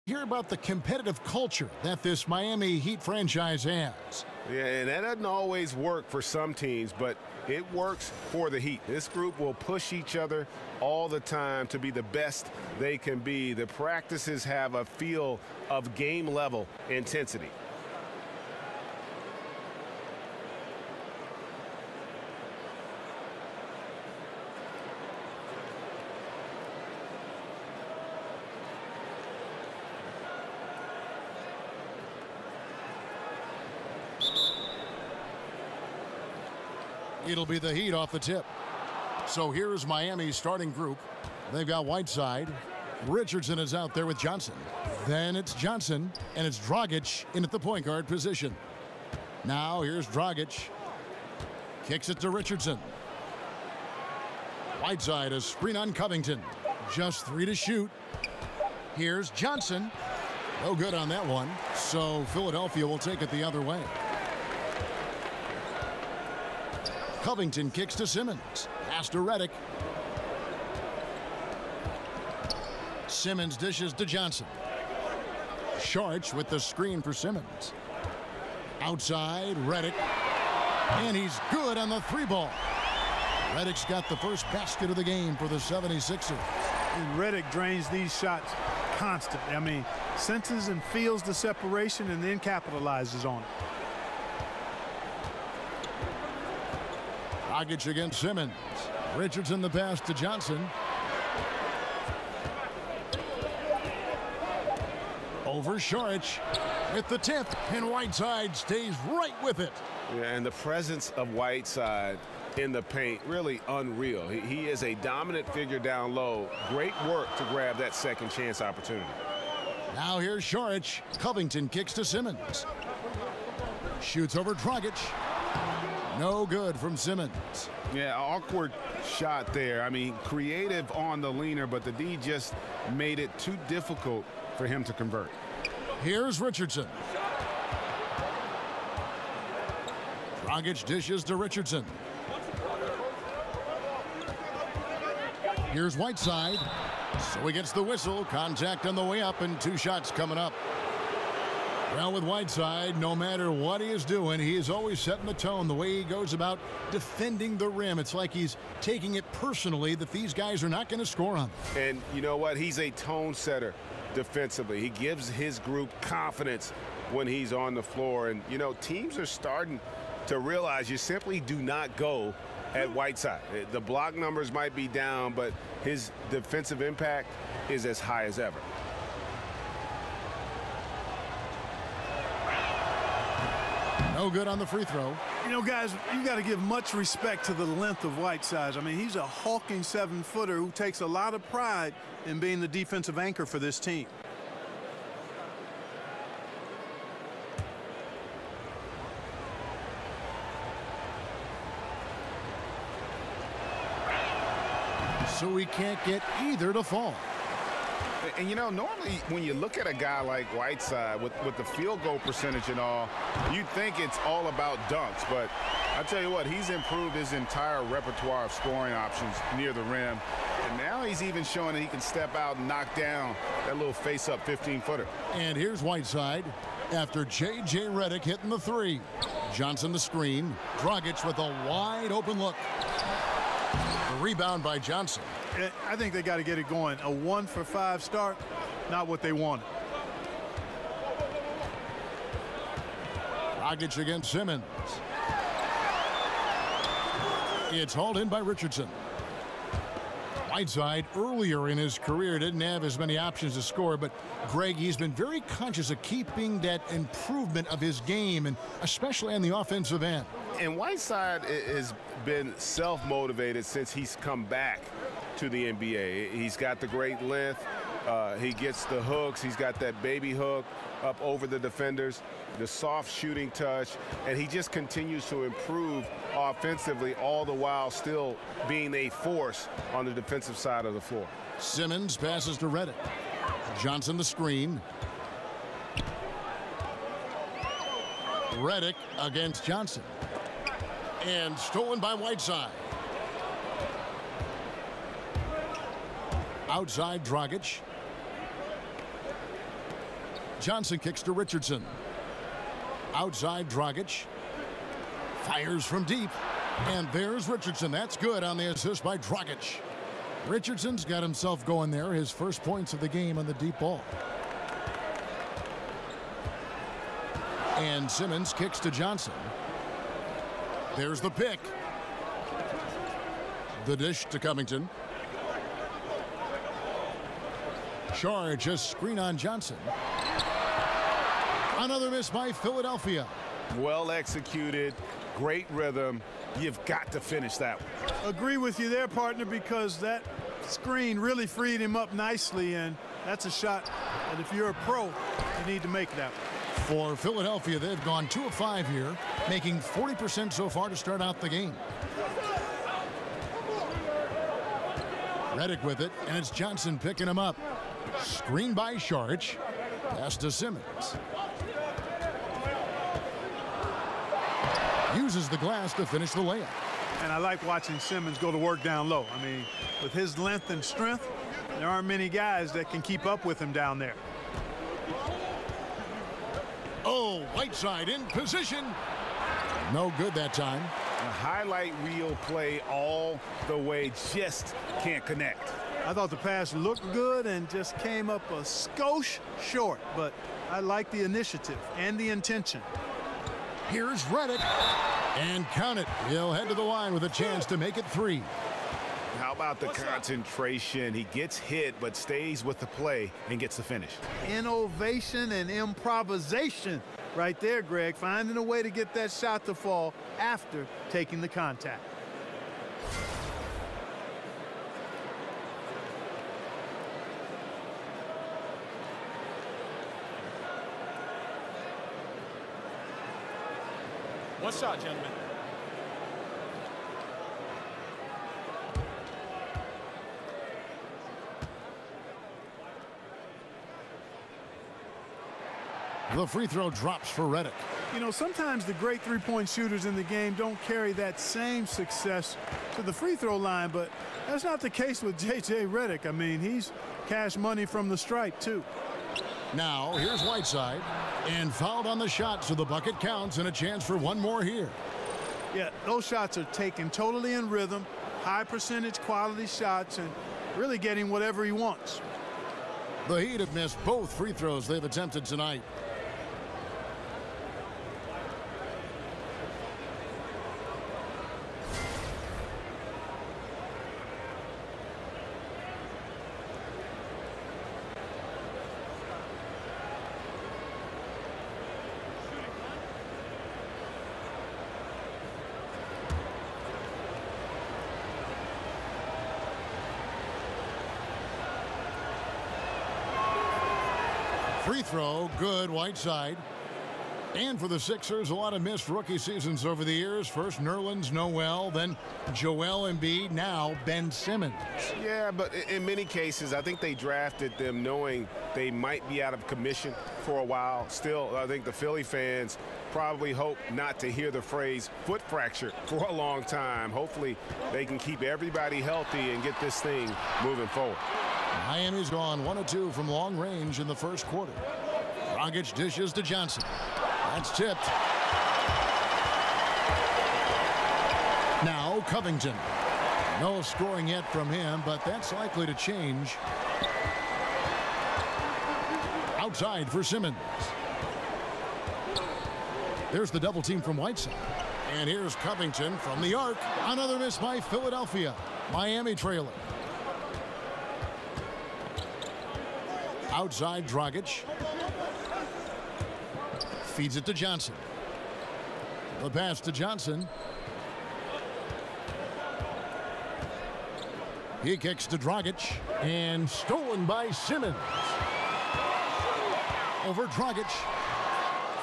Hear about the competitive culture that this Miami Heat franchise has. Yeah, and that doesn't always work for some teams, but it works for the Heat. This group will push each other all the time to be the best they can be. The practices have a feel of game-level intensity. It'll be the Heat off the tip. So here's Miami's starting group. They've got Whiteside. Richardson is out there with Johnson. Then it's Johnson, and it's Dragic in at the point guard position. Now here's Dragic. Kicks it to Richardson. Whiteside, a screen on Covington. Just 3 to shoot. Here's Johnson. No good on that one. So Philadelphia will take it the other way. Covington kicks to Simmons. Pass to Redick. Simmons dishes to Johnson. Sharch with the screen for Simmons. Outside, Redick. And he's good on the 3-ball. Redick's got the first basket of the game for the 76ers. And Redick drains these shots constantly. I mean, senses and feels the separation and then capitalizes on it. Dragic against Simmons. Richardson the pass to Johnson. Over Sharch with the tip, and Whiteside stays right with it. Yeah, and the presence of Whiteside in the paint, really unreal. He is a dominant figure down low. Great work to grab that second chance opportunity. Now here's Sharch. Covington kicks to Simmons. Shoots over Dragic. No good from Simmons. Yeah, awkward shot there. I mean, creative on the leaner, but the D just made it too difficult for him to convert. Here's Richardson. Dragic dishes to Richardson. Here's Whiteside. So he gets the whistle. Contact on the way up, and 2 shots coming up. Well, with Whiteside, no matter what he is doing, he is always setting the tone. The way he goes about defending the rim, it's like he's taking it personally that these guys are not going to score on him. And you know what? He's a tone setter defensively. He gives his group confidence when he's on the floor. And, you know, teams are starting to realize you simply do not go at Whiteside. The block numbers might be down, but his defensive impact is as high as ever. No good on the free throw. You know, guys, you got to give much respect to the length of Whiteside. I mean, he's a hulking 7-footer who takes a lot of pride in being the defensive anchor for this team. So he can't get either to fall. And, you know, normally when you look at a guy like Whiteside with the field goal percentage and all, you'd think it's all about dunks. But I tell you what, he's improved his entire repertoire of scoring options near the rim. And now he's even showing that he can step out and knock down that little face-up 15-footer. And here's Whiteside after J.J. Redick hitting the 3. Johnson the screen. Dragic with a wide-open look. The rebound by Johnson. I think they got to get it going. A 1-for-5 start, not what they wanted. Dragic against Simmons. It's hauled in by Richardson. Whiteside earlier in his career didn't have as many options to score, but Greg, he's been very conscious of keeping that improvement of his game, and especially on the offensive end. And Whiteside has been self-motivated since he's come back to the NBA. He's got the great length. He gets the hooks. He's got that baby hook up over the defenders, the soft shooting touch, and he just continues to improve offensively, all the while still being a force on the defensive side of the floor. Simmons passes to Redick. Johnson the screen. Redick against Johnson. And stolen by Whiteside. Outside Dragic. Johnson kicks to Richardson. Outside Dragic. Fires from deep. And there's Richardson. That's good on the assist by Dragic. Richardson's got himself going there. His first points of the game on the deep ball. And Simmons kicks to Johnson. There's the pick. The dish to Covington. Shar just screen on Johnson. Another miss by Philadelphia. Well executed, great rhythm. You've got to finish that one. Agree with you there, partner, because that screen really freed him up nicely, and that's a shot that if you're a pro, you need to make that one. For Philadelphia, they've gone 2 of 5 here, making 40% so far to start out the game. Redick with it, and it's Johnson picking him up. Screen by Saric. Pass to Simmons. Uses the glass to finish the layup. And I like watching Simmons go to work down low. I mean, with his length and strength, there aren't many guys that can keep up with him down there. Oh, Whiteside in position. No good that time. A highlight reel play all the way, just can't connect. I thought the pass looked good and just came up a skosh short, but I like the initiative and the intention. Here's Redick. And count it. He'll head to the line with a chance to make it 3. How about the concentration? He gets hit, but stays with the play and gets the finish. Innovation and improvisation right there, Greg. Finding a way to get that shot to fall after taking the contact. One shot, gentlemen. The free throw drops for Redick. You know, sometimes the great three-point shooters in the game don't carry that same success to the free throw line, but that's not the case with J.J. Redick. I mean, he's cash money from the stripe, too. Now, here's Whiteside. And fouled on the shot, so the bucket counts and a chance for one more here. Yeah, those shots are taken totally in rhythm, high percentage quality shots, and really getting whatever he wants. The Heat have missed both free throws they've attempted tonight. Free throw, good, Whiteside. And for the Sixers, a lot of missed rookie seasons over the years. First Nerlens Noel, then Joel Embiid, now Ben Simmons. Yeah, but in many cases, I think they drafted them knowing they might be out of commission for a while. Still, I think the Philly fans probably hope not to hear the phrase foot fracture for a long time. Hopefully, they can keep everybody healthy and get this thing moving forward. Miami's gone 1 of 2 from long range in the first quarter. Dragic dishes to Johnson. That's tipped. Now Covington. No scoring yet from him, but that's likely to change. Outside for Simmons. There's the double team from Whiteside. And here's Covington from the arc. Another miss by Philadelphia. Miami trailing. Outside Dragic. Feeds it to Johnson. The pass to Johnson. He kicks to Dragic. And stolen by Simmons. Over Dragic.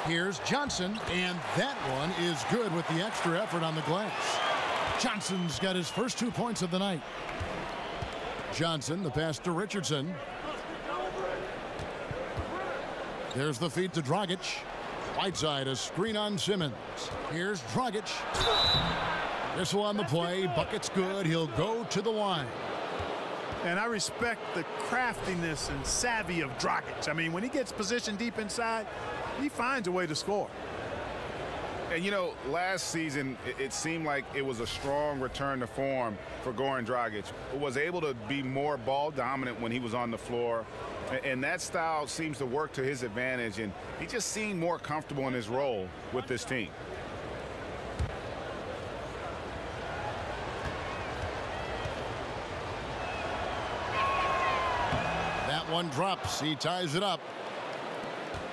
Here's Johnson. And that one is good with the extra effort on the glass. Johnson's got his first 2 points of the night. Johnson, the pass to Richardson. There's the feed to Dragic. Whiteside, a screen on Simmons. Here's Dragic. Whistle on the play. Bucket's good. He'll go to the line. And I respect the craftiness and savvy of Dragic. I mean, when he gets positioned deep inside, he finds a way to score. And, you know, last season, it seemed like it was a strong return to form for Goran Dragic. Was able to be more ball dominant when he was on the floor. And that style seems to work to his advantage. And he just seemed more comfortable in his role with this team. That one drops. He ties it up.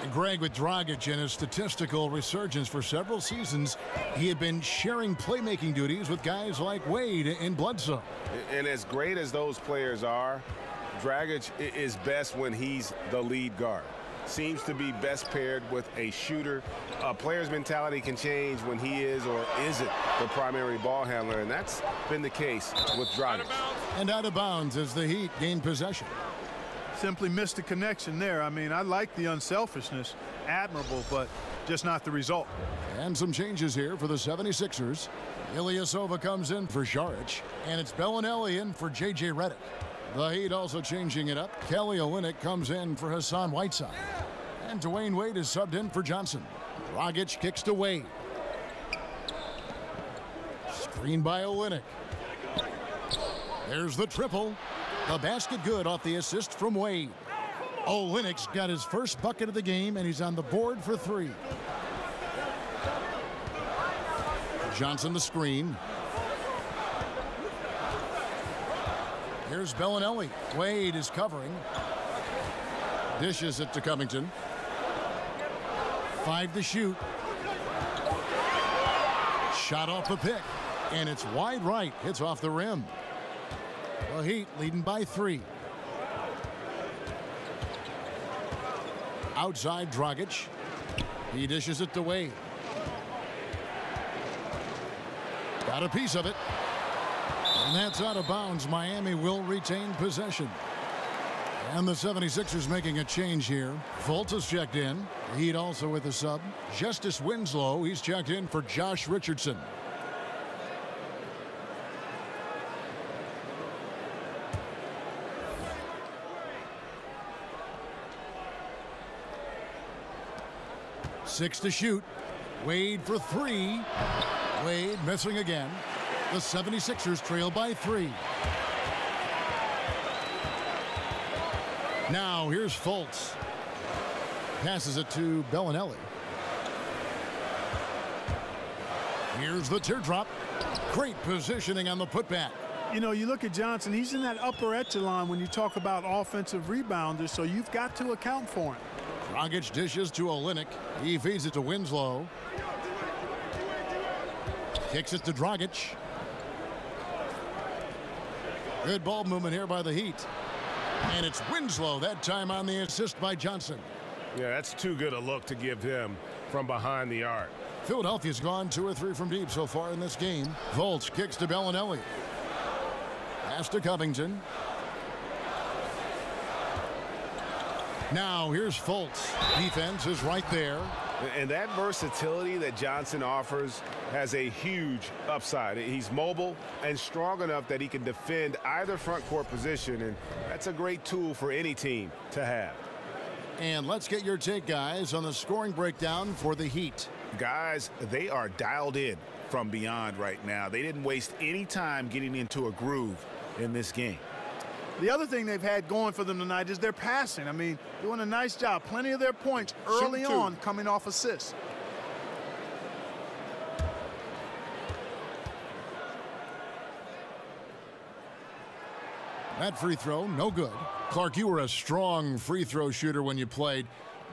And Greg, with Dragic and his statistical resurgence for several seasons, he had been sharing playmaking duties with guys like Wade and Bledsoe. And as great as those players are, Dragic is best when he's the lead guard. Seems to be best paired with a shooter. A player's mentality can change when he is or isn't the primary ball handler, and that's been the case with Dragic. And out of bounds as the Heat gain possession. Simply missed the connection there. I mean, I like the unselfishness. Admirable, but just not the result. And some changes here for the 76ers. Ilyasova comes in for Saric, and it's Bellinelli in for J.J. Redick. The Heat also changing it up. Kelly Olynyk comes in for Hassan Whiteside. And Dwayne Wade is subbed in for Johnson. Dragic kicks to Wade. Screen by Olynyk. There's the triple. The basket good off the assist from Wade. Olynyk's got his first bucket of the game, and he's on the board for three. Johnson the screen. Here's Bellinelli. Wade is covering. Dishes it to Covington. 5 to shoot. Shot off the pick. And it's wide right. Hits off the rim. The Heat leading by 3. Outside Dragic. He dishes it to Wade. Got a piece of it. And that's out of bounds. Miami will retain possession. And the 76ers making a change here. Fultz is checked in. The Heat also with a sub. Justice Winslow, he's checked in for Josh Richardson. Six to shoot. Wade for 3. Wade missing again. The 76ers trail by 3. Now here's Fultz. Passes it to Bellinelli. Here's the teardrop. Great positioning on the putback. You know, you look at Johnson, he's in that upper echelon when you talk about offensive rebounders, so you've got to account for him. Dragic dishes to Olynyk. He feeds it to Winslow. Kicks it to Dragic. Good ball movement here by the Heat. And it's Winslow that time on the assist by Johnson. Yeah, that's too good a look to give him from behind the arc. Philadelphia's gone 2 or 3 from deep so far in this game. Fultz kicks to Bellinelli. Pass to Covington. Now here's Fultz. Defense is right there. And that versatility that Johnson offers has a huge upside. He's mobile and strong enough that he can defend either front court position, and that's a great tool for any team to have. And let's get your take, guys, on the scoring breakdown for the Heat. Guys, they are dialed in from beyond right now. They didn't waste any time getting into a groove in this game. The other thing they've had going for them tonight is their passing. I mean, doing a nice job. Plenty of their points early on coming off assists. That free throw, no good. Clark, you were a strong free throw shooter when you played.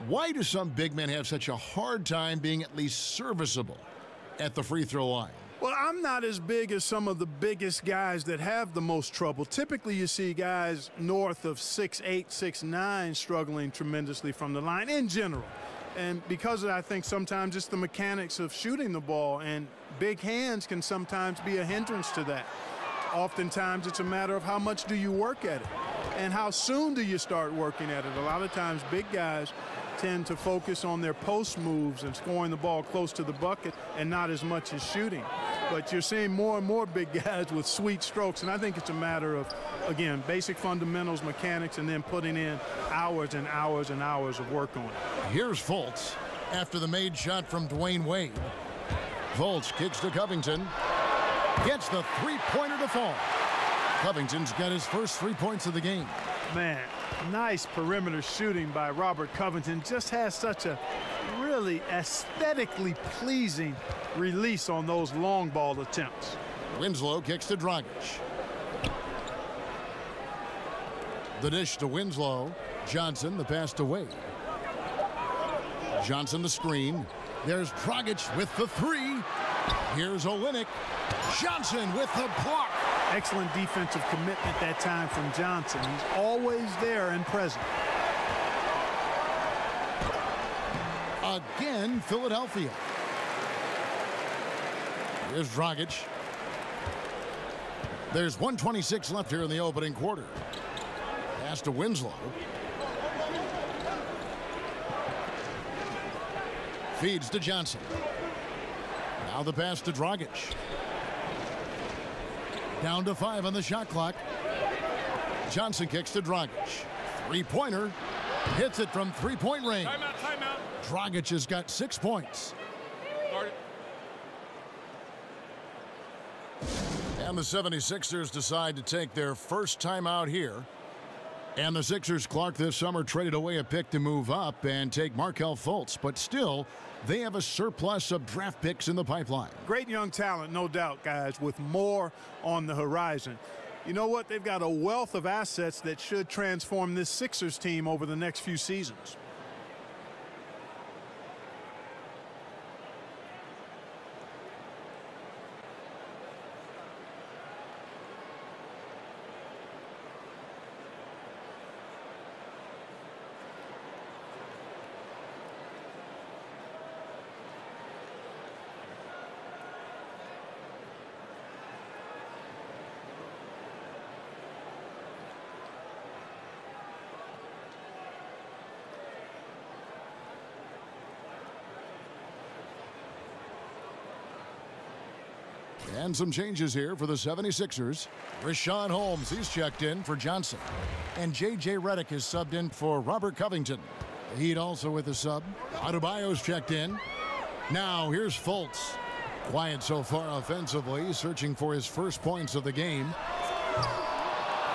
Why do some big men have such a hard time being at least serviceable at the free throw line? Well, I'm not as big as some of the biggest guys that have the most trouble. Typically, you see guys north of 6'8", 6'9", struggling tremendously from the line in general. And because of that, I think sometimes it's the mechanics of shooting the ball, and big hands can sometimes be a hindrance to that. Oftentimes, it's a matter of how much do you work at it and how soon do you start working at it. A lot of times, big guys tend to focus on their post moves and scoring the ball close to the bucket and not as much as shooting. But you're seeing more and more big guys with sweet strokes, and I think it's a matter of, again, basic fundamentals, mechanics, and then putting in hours and hours and hours of work on it. Here's Fultz after the made shot from Dwayne Wade. Fultz kicks to Covington. Gets the three-pointer to fall. Covington's got his first 3 points of the game. Man, nice perimeter shooting by Robert Covington. Just has such a really aesthetically pleasing release on those long ball attempts. Winslow kicks to Dragic. The dish to Winslow. Johnson, the pass to Wade. Johnson the screen. There's Dragic with the three. Here's Olynyk. Johnson with the block. Excellent defensive commitment that time from Johnson. He's always there and present. Again, Philadelphia. Here's Dragic. There's 1:26 left here in the opening quarter. Pass to Winslow. Feeds to Johnson. Now the pass to Dragic. Down to 5 on the shot clock. Johnson kicks to Dragic. Three-pointer. Hits it from three-point range. Timeout. Dragic has got 6 points. And the 76ers decide to take their first timeout here. And the Sixers, Clark, this summer traded away a pick to move up and take Markelle Fultz. But still, they have a surplus of draft picks in the pipeline. Great young talent, no doubt, guys, with more on the horizon. You know what? They've got a wealth of assets that should transform this Sixers team over the next few seasons. And some changes here for the 76ers. Richaun Holmes, he's checked in for Johnson. And J.J. Redick is subbed in for Robert Covington. The Heat also with a sub. Adebayo's checked in. Now here's Fultz. Quiet so far offensively, searching for his first points of the game.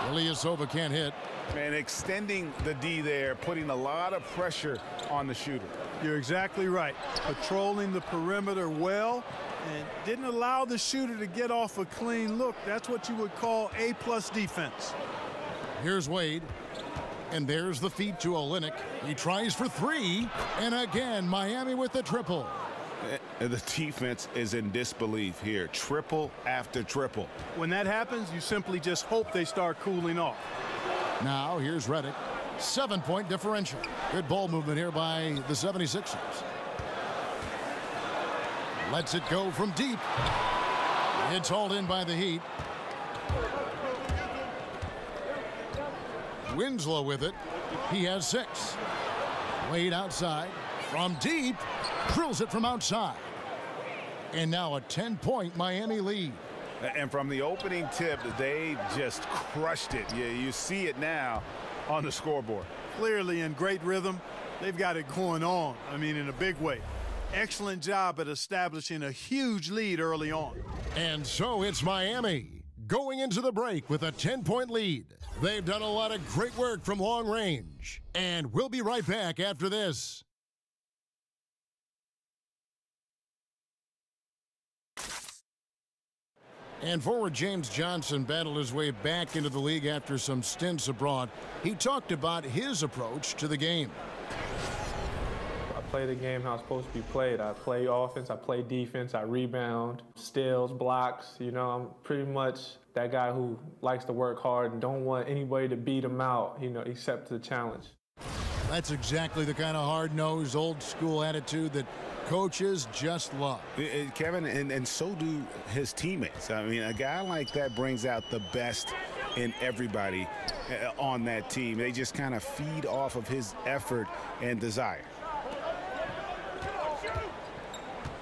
Ilyasova can't hit. Man, extending the D there, putting a lot of pressure on the shooter. You're exactly right. Patrolling the perimeter well and didn't allow the shooter to get off a clean look. That's what you would call A+ defense. Here's Wade. And there's the feed to Olynyk. He tries for three. And again, Miami with the triple. The defense is in disbelief here. Triple after triple. When that happens, you simply just hope they start cooling off. Now here's Redick. 7-point differential. Good ball movement here by the 76ers. Lets it go from deep. It's hauled in by the Heat. Winslow with it. He has 6. Wade outside. From deep. Drills it from outside. And now a 10-point Miami lead. And from the opening tip, they just crushed it. You see it now on the scoreboard. Clearly in great rhythm. They've got it going on. I mean, in a big way. Excellent job at establishing a huge lead early on. And so it's Miami going into the break with a 10-point lead. They've done a lot of great work from long range. And we'll be right back after this. And forward James Johnson battled his way back into the league after some stints abroad. He talked about his approach to the game. I play the game how it's supposed to be played. I play offense, I play defense, I rebound, steals, blocks. You know, I'm pretty much that guy who likes to work hard and don't want anybody to beat him out, you know, except the challenge. That's exactly the kind of hard-nosed, old-school attitude that coaches just love. Kevin, and so do his teammates. I mean, a guy like that brings out the best in everybody on that team. They just kind of feed off of his effort and desire.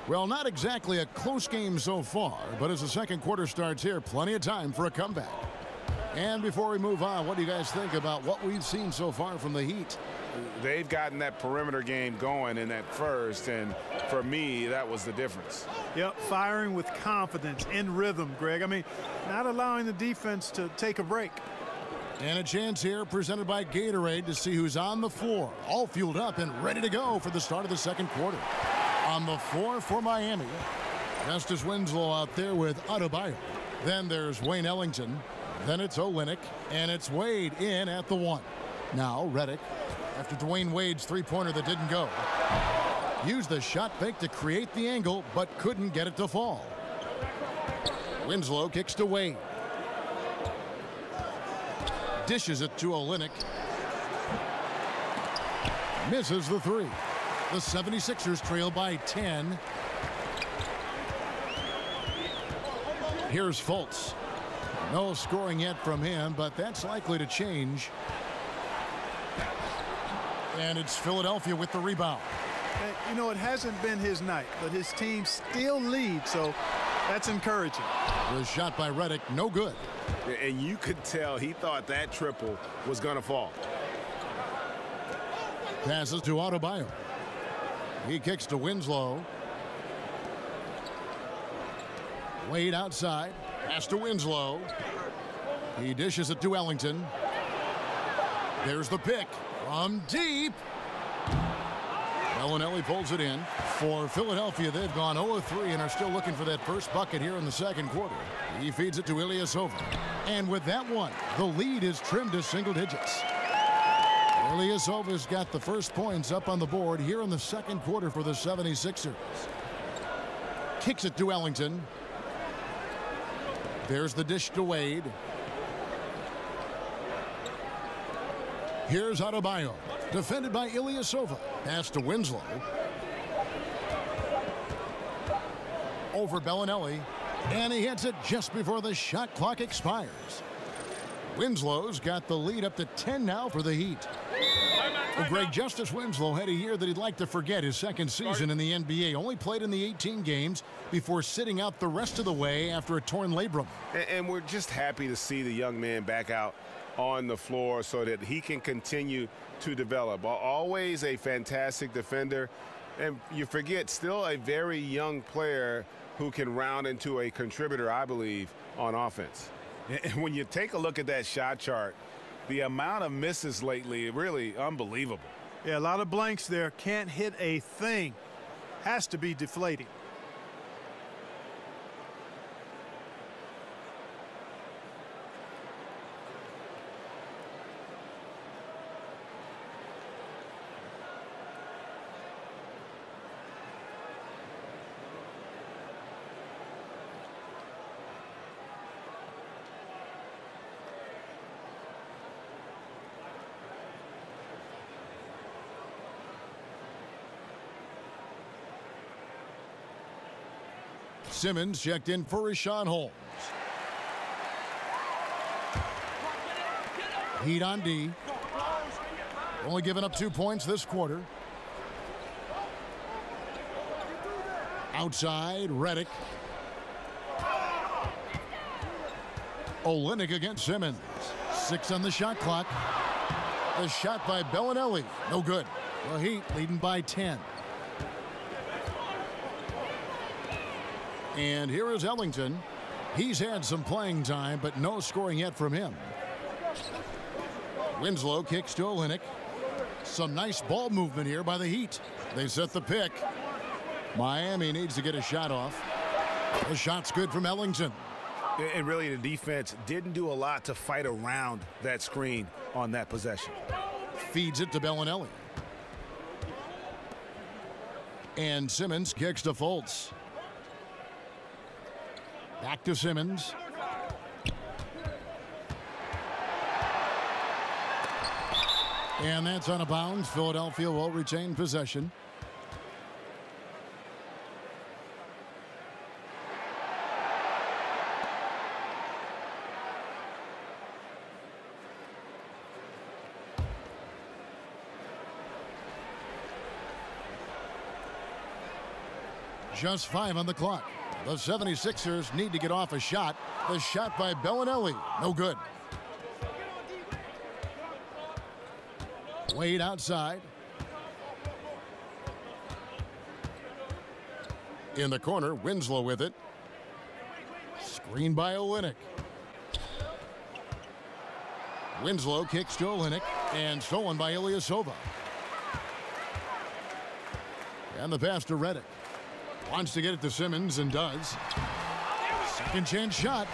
Well, not exactly a close game so far, but as the second quarter starts here, plenty of time for a comeback. And before we move on, what do you guys think about what we've seen so far from the Heat? They've gotten that perimeter game going in that first, and for me, that was the difference. Yep, firing with confidence, in rhythm, Greg. I mean, not allowing the defense to take a break. And a chance here presented by Gatorade to see who's on the floor, all fueled up and ready to go for the start of the second quarter. On the floor for Miami, Justice Winslow out there with Adebayo. Then there's Wayne Ellington. Then it's Olynyk, and it's Wade in at the 1. Now Redick, after Dwayne Wade's three-pointer that didn't go, used the shot fake to create the angle, but couldn't get it to fall. Winslow kicks to Wade. Dishes it to Olynyk. Misses the three. The 76ers trail by 10. Here's Fultz. No scoring yet from him, but that's likely to change. And it's Philadelphia with the rebound. You know, it hasn't been his night, but his team still leads, so that's encouraging. The shot by Redick, no good. And you could tell he thought that triple was going to fall. Passes to Adebayo. He kicks to Winslow. Wade outside. Pass to Winslow. He dishes it to Ellington. There's the pick from deep. Bellinelli pulls it in. For Philadelphia, they've gone 0-3 and are still looking for that first bucket here in the second quarter. He feeds it to Ilyasova. And with that one, the lead is trimmed to single digits. Ilyasova's got the first points up on the board here in the second quarter for the 76ers. Kicks it to Ellington. There's the dish to Wade. Here's Adebayo, defended by Ilyasova. Pass to Winslow. Over Bellinelli, and he hits it just before the shot clock expires. Winslow's got the lead up to 10 now for the Heat. Well, Greg, Justice Winslow had a year that he'd like to forget, his second season in the NBA. Only played in the 18 games before sitting out the rest of the way after a torn labrum. And we're just happy to see the young man back out on the floor so that he can continue to develop. Always a fantastic defender. And you forget, still a very young player who can round into a contributor, I believe, on offense. And when you take a look at that shot chart, the amount of misses lately, really unbelievable. Yeah, a lot of blanks there. Can't hit a thing. Has to be deflating. Simmons checked in for Richaun Holmes. Heat on D. Only giving up 2 points this quarter. Outside, Redick. Olynyk against Simmons. 6 on the shot clock. The shot by Bellinelli. No good. The Heat leading by 10. And here is Ellington. He's had some playing time, but no scoring yet from him. Winslow kicks to Olynyk. Some nice ball movement here by the Heat. They set the pick. Miami needs to get a shot off. The shot's good from Ellington. And really, the defense didn't do a lot to fight around that screen on that possession. Feeds it to Bellinelli. And Simmons kicks to Fultz. Back to Simmons. And that's on a bounce. Philadelphia will retain possession. Just 5 on the clock. The 76ers need to get off a shot. The shot by Bellinelli. No good. Wade outside. In the corner, Winslow with it. Screen by Olynyk. Winslow kicks to Olynyk and stolen by Ilyasova. And the pass to Redick. Wants to get it to Simmons and does. Second chance shot.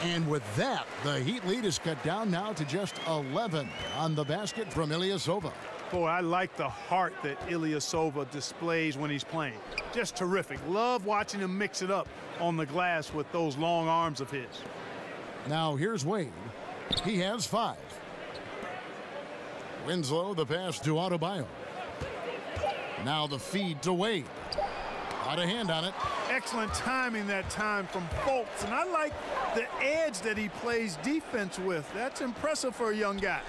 And with that, the Heat lead is cut down now to just 11 on the basket from Ilyasova. Boy, I like the heart that Ilyasova displays when he's playing. Just terrific. Love watching him mix it up on the glass with those long arms of his. Now here's Wade. He has 5. Winslow, the pass to Adebayo. Now the feed to Wade. Got a hand on it. Excellent timing that time from Fultz. And I like the edge that he plays defense with. That's impressive for a young guy.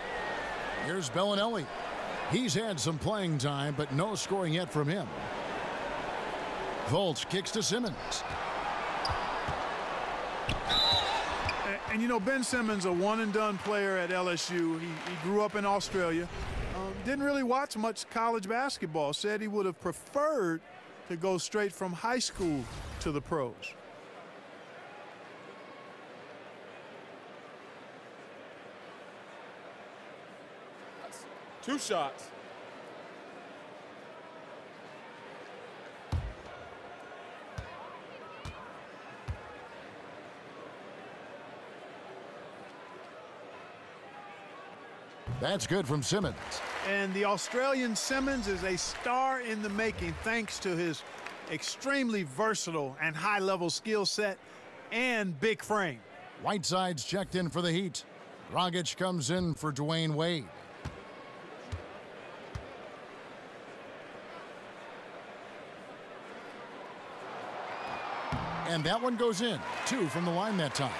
Here's Bellinelli. He's had some playing time, but no scoring yet from him. Fultz kicks to Simmons. And you know, Ben Simmons, a one-and-done player at LSU. He grew up in Australia. Didn't really watch much college basketball. Said he would have preferred to go straight from high school to the pros. Two shots. That's good from Simmons. And the Australian Simmons is a star in the making thanks to his extremely versatile and high-level skill set and big frame. Whiteside's checked in for the Heat. Dragic comes in for Dwayne Wade. And that one goes in. 2 from the line that time.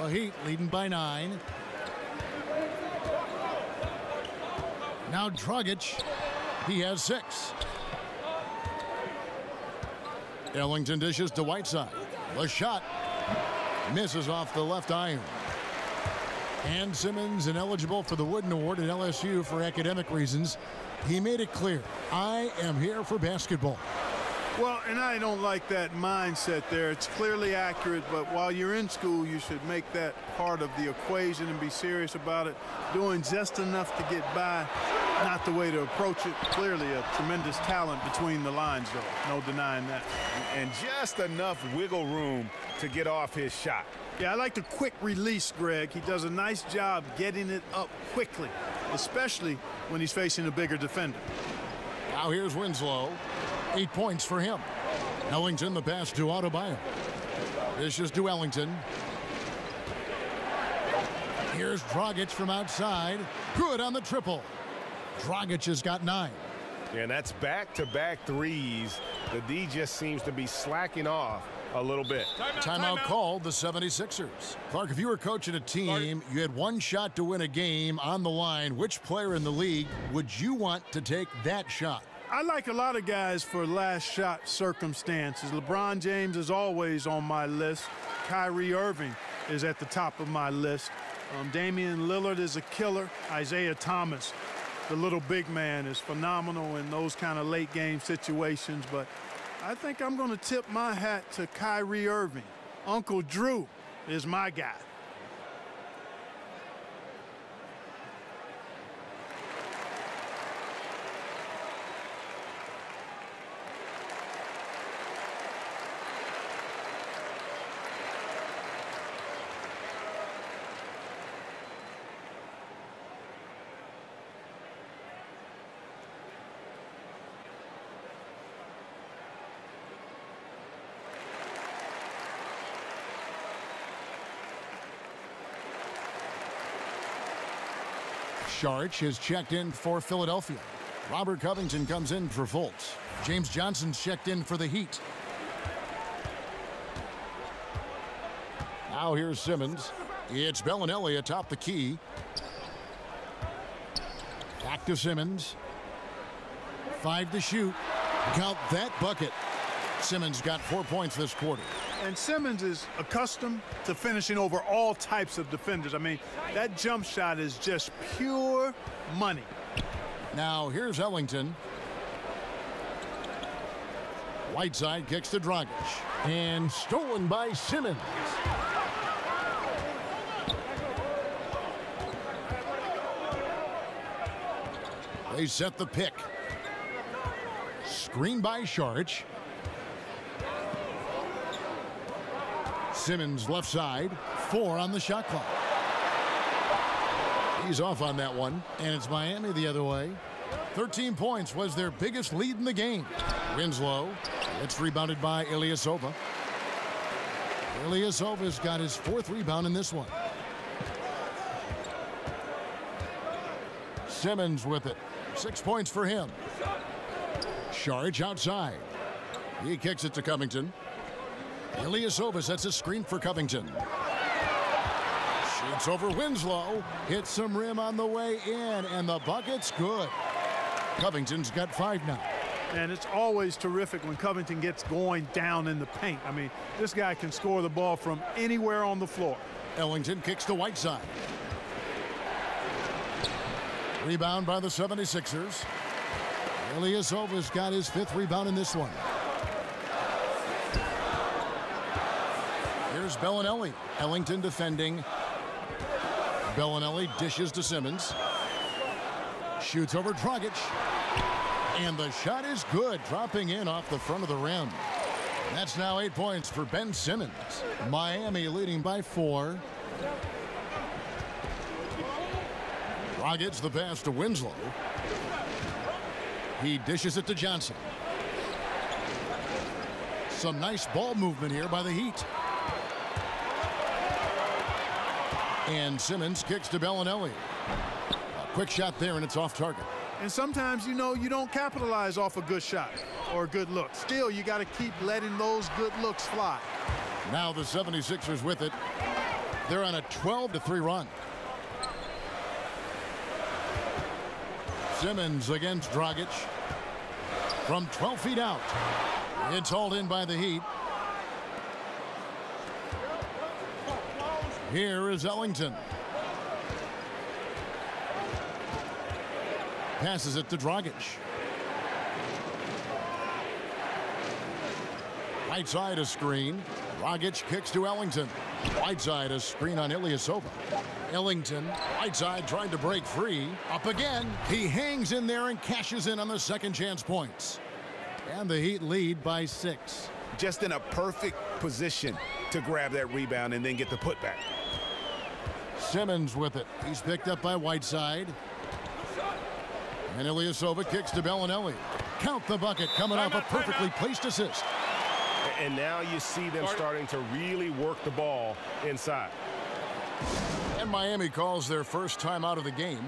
The Heat leading by 9. Now Dragic. He has 6. Ellington dishes to Whiteside. The shot misses off the left iron. And Simmons ineligible for the Wooden Award at LSU for academic reasons. He made it clear, I am here for basketball. Well, and I don't like that mindset there. It's clearly accurate, but while you're in school, you should make that part of the equation and be serious about it. Doing just enough to get by, not the way to approach it. Clearly a tremendous talent between the lines, though. No denying that. And just enough wiggle room to get off his shot. Yeah, I like the quick release, Greg. He does a nice job getting it up quickly, especially when he's facing a bigger defender. Now here's Winslow. 8 points for him. Ellington the pass to Adebayo. Dishes to Ellington. Here's Dragic from outside. Good on the triple. Dragic has got 9. And that's back-to-back threes. The D just seems to be slacking off a little bit. Timeout called the 76ers. Clark, if you were coaching a team, you had one shot to win a game on the line, which player in the league would you want to take that shot? I like a lot of guys for last shot circumstances. LeBron James is always on my list. Kyrie Irving is at the top of my list. Damian Lillard is a killer. Isaiah Thomas, the little big man, is phenomenal in those kind of late game situations. But I think I'm going to tip my hat to Kyrie Irving. Uncle Drew is my guy. Saric is checked in for Philadelphia. Robert Covington comes in for Fultz. James Johnson's checked in for the Heat. Now here's Simmons. It's Bellinelli atop the key. Back to Simmons. 5 to shoot. Count that bucket. Simmons got 4 points this quarter. And Simmons is accustomed to finishing over all types of defenders. I mean, that jump shot is just pure money. Now here's Ellington. Whiteside kicks to Dragic. And stolen by Simmons. They set the pick. Screen by Saric. Simmons left side. 4 on the shot clock. He's off on that one. And it's Miami the other way. 13 points was their biggest lead in the game. Winslow. It's rebounded by Ilyasova. Ilyasova's got his 4th rebound in this one. Simmons with it. 6 points for him. Saric outside. He kicks it to Covington. Ilyasova sets a screen for Covington. Shoots over Winslow. Hits some rim on the way in, and the bucket's good. Covington's got 5 now. And it's always terrific when Covington gets going down in the paint. I mean, this guy can score the ball from anywhere on the floor. Ellington kicks to Whiteside. Rebound by the 76ers. Ilyasova's got his 5th rebound in this one. Here's Bellinelli. Ellington defending. Bellinelli dishes to Simmons. Shoots over Dragic. And the shot is good, dropping in off the front of the rim. That's now 8 points for Ben Simmons. Miami leading by 4. Dragic the pass to Winslow. He dishes it to Johnson. Some nice ball movement here by the Heat. And Simmons kicks to Bellinelli. A quick shot there, and it's off target. And sometimes, you know, you don't capitalize off a good shot or a good look. Still, you got to keep letting those good looks fly. Now the 76ers with it. They're on a 12-3 run. Simmons against Dragic. From 12 feet out. It's hauled in by the Heat. Here is Ellington. Passes it to Dragic. Whiteside a screen. Dragic kicks to Ellington. Whiteside a screen on Ilyasova. Ellington, Whiteside trying to break free. Up again. He hangs in there and cashes in on the second chance points. And the Heat lead by 6. Just in a perfect position to grab that rebound and then get the putback. Simmons with it. He's picked up by Whiteside. And Ilyasova kicks to Bellinelli. Count the bucket, coming off a perfectly placed assist. And now you see them starting to really work the ball inside. And Miami calls their first time out of the game.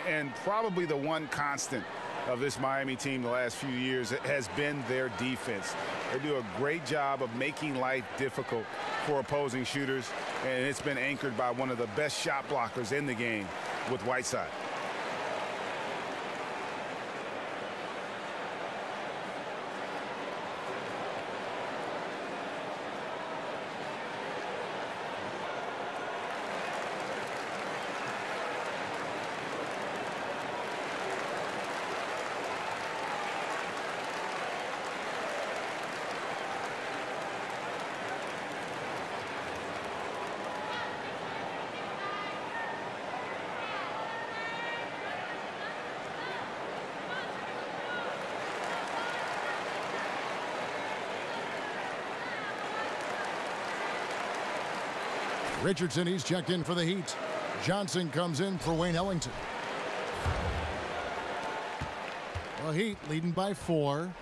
And probably the one constant of this Miami team the last few years has been their defense. They do a great job of making life difficult for opposing shooters, and it's been anchored by one of the best shot blockers in the game with Whiteside. Richardson, he's checked in for the Heat. Johnson comes in for Wayne Ellington. The Heat leading by 4.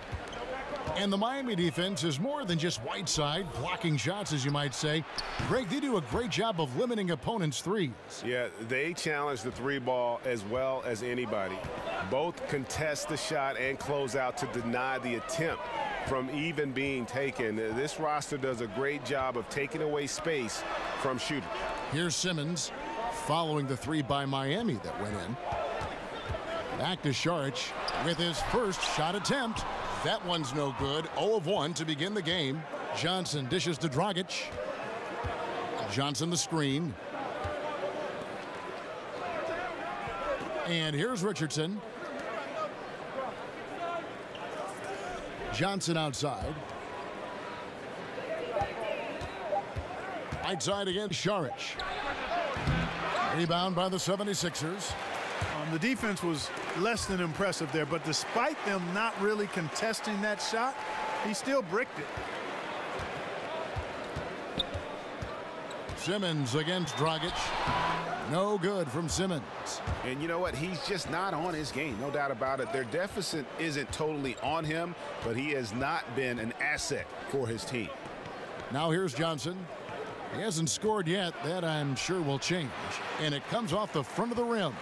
And the Miami defense is more than just Whiteside blocking shots, as you might say. Greg, they do a great job of limiting opponents' threes. Yeah, they challenge the 3-ball as well as anybody. Both contest the shot and close out to deny the attempt from even being taken. This roster does a great job of taking away space from shooters. Here's Simmons following the 3 by Miami that went in. Back to Saric with his first shot attempt. That one's no good. 0 of 1 to begin the game. Johnson dishes to Dragic. Johnson the screen. And here's Richardson. Johnson outside. Outside again, Saric. Rebound by the 76ers. The defense was less than impressive there, but despite them not really contesting that shot, he still bricked it. Simmons against Dragic. No good from Simmons. And you know what? He's just not on his game, no doubt about it. Their deficit isn't totally on him, but he has not been an asset for his team. Now here's Johnson. He hasn't scored yet. That I'm sure will change. And it comes off the front of the rim.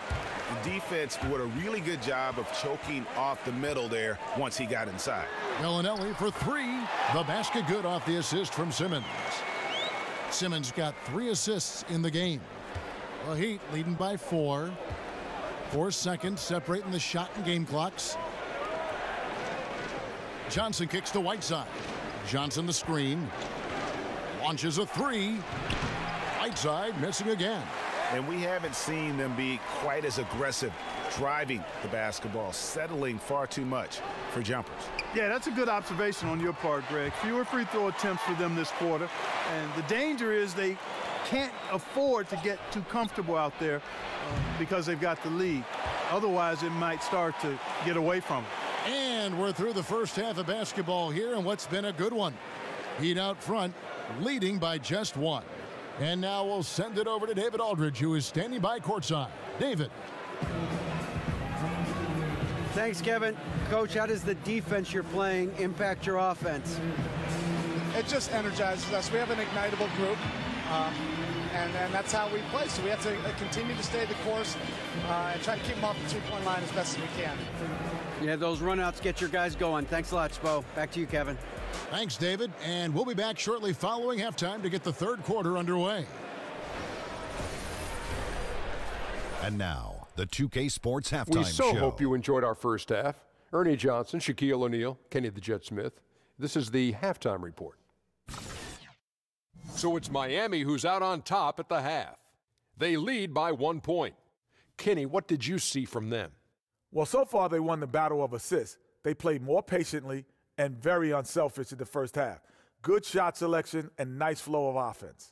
The defense did a really good job of choking off the middle there once he got inside. Bellinelli for 3. The basket good off the assist from Simmons. Simmons got 3 assists in the game. The Heat leading by 4. 4 seconds separating the shot and game clocks. Johnson kicks to Whiteside. Johnson the screen. Launches a 3. Whiteside missing again. And we haven't seen them be quite as aggressive driving the basketball, settling far too much for jumpers. Yeah, that's a good observation on your part, Greg. Fewer free throw attempts for them this quarter. And the danger is they can't afford to get too comfortable out there because they've got the lead. Otherwise, it might start to get away from them. And we're through the first half of basketball here, and what's been a good one. Heat out front, leading by just 1. And now we'll send it over to David Aldridge, who is standing by courtside. David. Thanks, Kevin. Coach, how does the defense you're playing impact your offense? It just energizes us. We have an ignitable group, and that's how we play. So we have to continue to stay the course and try to keep them off the two-point line as best as we can. Yeah, those runouts get your guys going. Thanks a lot, Spo. Back to you, Kevin. Thanks, David. And we'll be back shortly following halftime to get the third quarter underway. And now, the 2K Sports Halftime Show. We so hope you enjoyed our first half. Ernie Johnson, Shaquille O'Neal, Kenny the Jet Smith. This is the halftime report. So it's Miami who's out on top at the half. They lead by 1 point. Kenny, what did you see from them? Well, so far they won the battle of assists. They played more patiently and very unselfish in the first half. Good shot selection and nice flow of offense.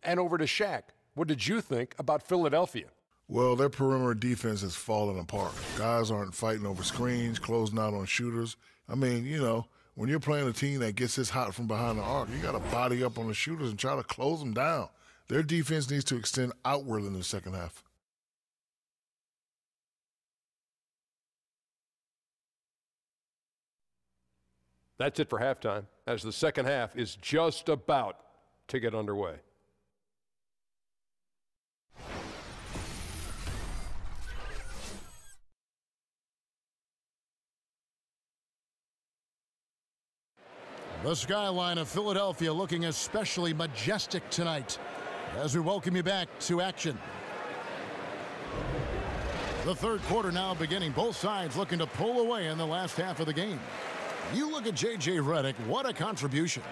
And over to Shaq. What did you think about Philadelphia? Well, their perimeter defense has fallen apart. Guys aren't fighting over screens, closing out on shooters. I mean, you know, when you're playing a team that gets this hot from behind the arc, you got to body up on the shooters and try to close them down. Their defense needs to extend outward in the second half. That's it for halftime, as the second half is just about to get underway. The skyline of Philadelphia looking especially majestic tonight as we welcome you back to action. The third quarter now beginning. Both sides looking to pull away in the last half of the game. You look at J.J. Redick, what a contribution.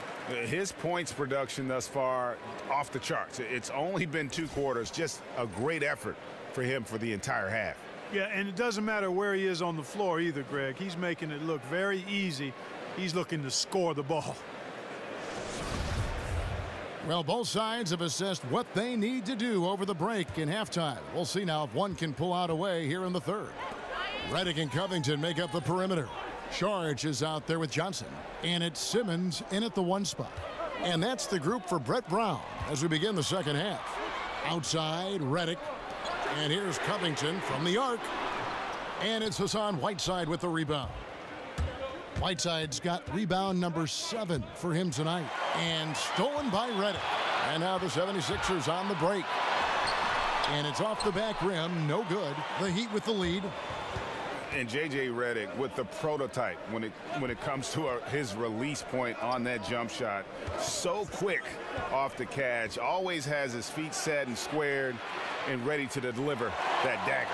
His points production thus far off the charts. It's only been 2 quarters, just a great effort for him for the entire half. Yeah, and it doesn't matter where he is on the floor either, Greg. He's making it look very easy. He's looking to score the ball. Well, both sides have assessed what they need to do over the break in halftime. We'll see now if one can pull out a way here in the third. Redick and Covington make up the perimeter. Saric is out there with Johnson, and it's Simmons in at the 1 spot. And that's the group for Brett Brown as we begin the second half. Outside, Redick, and here's Covington from the arc. And it's Hassan Whiteside with the rebound. Whiteside's got rebound number 7 for him tonight, and stolen by Redick. And now the 76ers on the break. And it's off the back rim, no good. The Heat with the lead. And J.J. Redick with the prototype when it comes to his release point on that jump shot. So quick off the catch. Always has his feet set and squared and ready to deliver that dagger.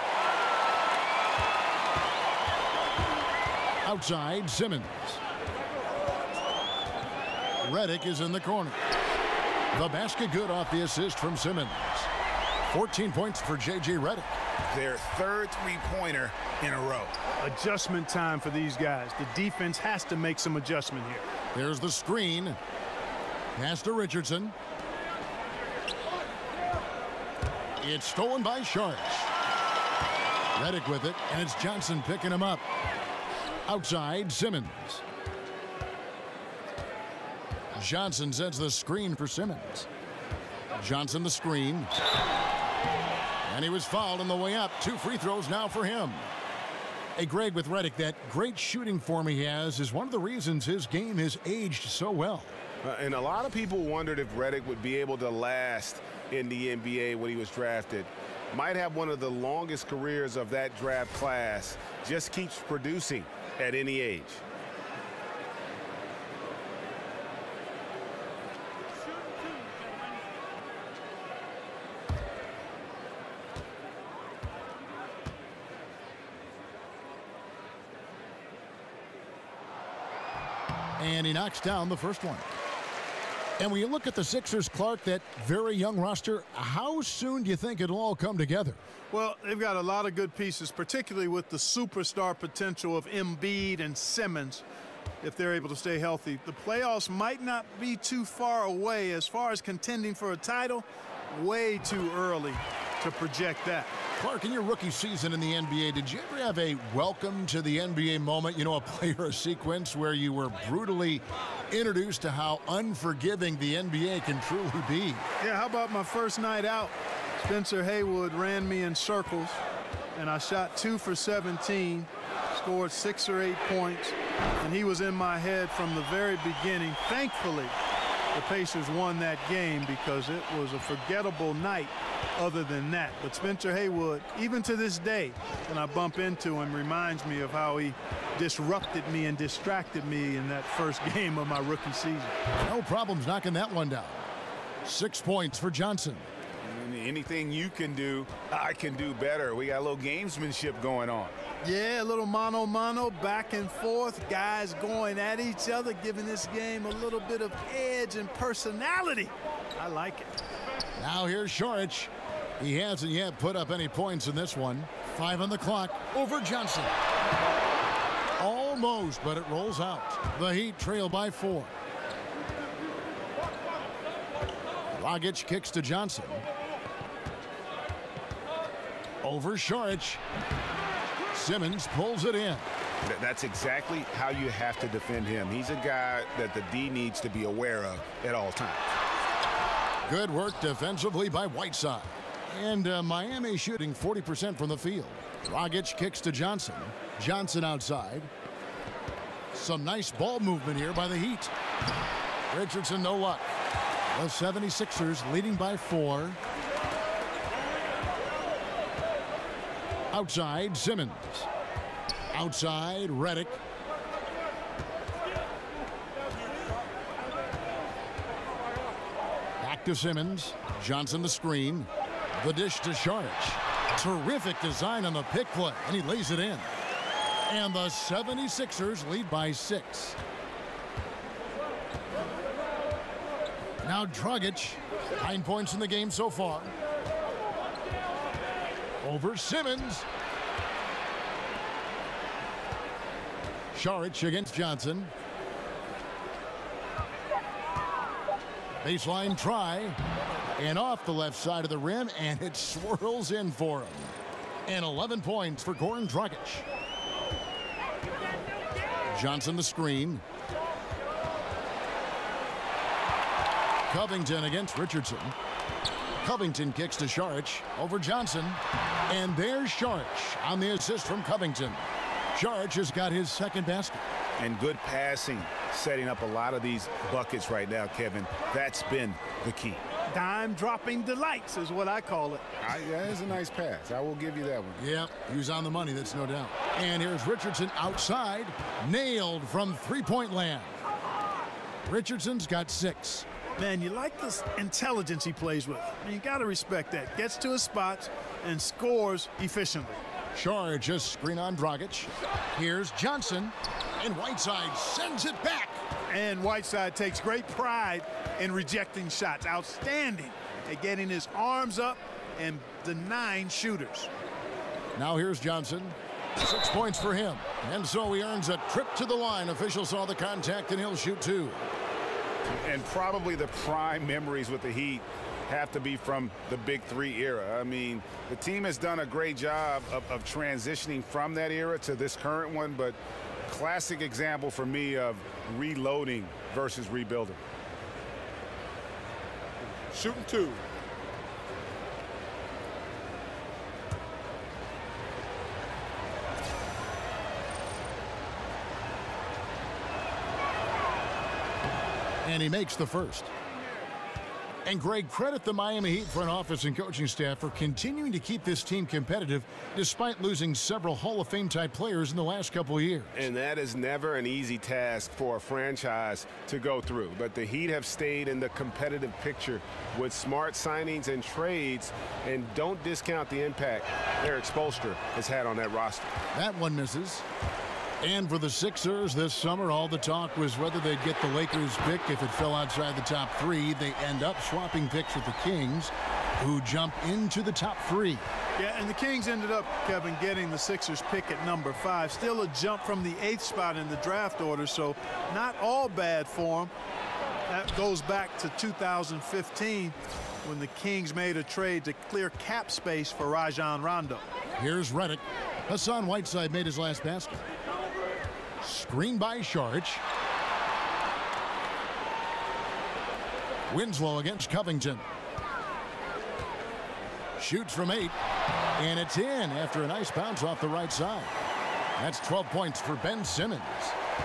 Outside, Simmons. Redick is in the corner. The basket good off the assist from Simmons. 14 points for J.J. Redick. Their third three-pointer in a row. Adjustment time for these guys. The defense has to make some adjustment here. There's the screen. Pass to Richardson. It's stolen by Sharks. Redick with it, and it's Johnson picking him up. Outside, Simmons. Johnson sets the screen for Simmons. Johnson the screen. And he was fouled on the way up. 2 free throws now for him. Hey, Greg, with Redick, that great shooting form he has is one of the reasons his game has aged so well. And a lot of people wondered if Redick would be able to last in the NBA when he was drafted. Might have one of the longest careers of that draft class. Just keeps producing at any age. And he knocks down the first one. And when you look at the Sixers, Clark, that very young roster, how soon do you think it'll all come together? Well, they've got a lot of good pieces, particularly with the superstar potential of Embiid and Simmons, if they're able to stay healthy. The playoffs might not be too far away. As far as contending for a title, way too early to project that. Clark, in your rookie season in the NBA, did you ever have a welcome to the NBA moment, a play or a sequence where you were brutally introduced to how unforgiving the NBA can truly be? Yeah, how about my first night out? Spencer Haywood ran me in circles, and I shot 2 for 17, scored 6 or 8 points, and he was in my head from the very beginning. Thankfully, the Pacers won that game because it was a forgettable night other than that. But Spencer Haywood, even to this day, when I bump into him, reminds me of how he disrupted me and distracted me in that first game of my rookie season. No problems knocking that one down. 6 points for Johnson. Anything you can do, I can do better. We got a little gamesmanship going on. Yeah, a little mano-mano, back and forth, guys going at each other, giving this game a little bit of edge and personality. I like it. Now here's Saric. He hasn't yet put up any points in this one. 5 on the clock over Johnson. Almost, but it rolls out. The Heat trail by 4. Dragic kicks to Johnson. Over Saric. Simmons pulls it in. That's exactly how you have to defend him. He's a guy that the D needs to be aware of at all times. Good work defensively by Whiteside. And Miami shooting 40% from the field. Dragic kicks to Johnson. Johnson outside. Some nice ball movement here by the Heat. Richardson, no luck. The 76ers leading by 4. Outside, Simmons. Outside, Redick. Back to Simmons. Johnson the screen. The dish to Saric. Terrific design on the pick play, and he lays it in. And the 76ers lead by 6. Now Dragic, 9 points in the game so far. Over Simmons. Saric against Johnson. Baseline try. And off the left side of the rim, and it swirls in for him. And 11 points for Goran Dragic. Johnson the screen. Covington against Richardson. Covington kicks to Saric over Johnson. And there's Saric on the assist from Covington. Saric has got his second basket. And good passing, setting up a lot of these buckets right now, Kevin. That's been the key. Dime-dropping delights is what I call it. That is a nice pass. I will give you that one. Yep, he was on the money, that's no doubt. And here's Richardson outside. Nailed from three-point land. Richardson's got 6. Man, you like this intelligence he plays with. I mean, you got to respect that. Gets to his spots and scores efficiently. Saric just screen on Dragic. Here's Johnson, and Whiteside sends it back. And Whiteside takes great pride in rejecting shots. Outstanding at getting his arms up and denying shooters. Now here's Johnson. 6 points for him. And so he earns a trip to the line. Officials saw the contact, and he'll shoot 2. And probably the prime memories with the Heat have to be from the Big Three era. I mean, the team has done a great job of transitioning from that era to this current one, but classic example for me of reloading versus rebuilding. Shooting 2. And he makes the first. And Greg, credit the Miami Heat front office and coaching staff for continuing to keep this team competitive despite losing several Hall of Fame type players in the last couple of years. And that is never an easy task for a franchise to go through. But the Heat have stayed in the competitive picture with smart signings and trades, and don't discount the impact Eric Spoelstra has had on that roster. That one misses. And for the Sixers this summer, all the talk was whether they'd get the Lakers pick if it fell outside the top 3. They end up swapping picks with the Kings, who jump into the top 3. Yeah, and the Kings ended up, Kevin, getting the Sixers pick at number 5. Still a jump from the 8th spot in the draft order, so not all bad for them. That goes back to 2015 when the Kings made a trade to clear cap space for Rajon Rondo. Here's Redick. Hassan Whiteside made his last basket. Screen by Saric. Winslow against Covington. Shoots from 8. And it's in after a nice bounce off the right side. That's 12 points for Ben Simmons.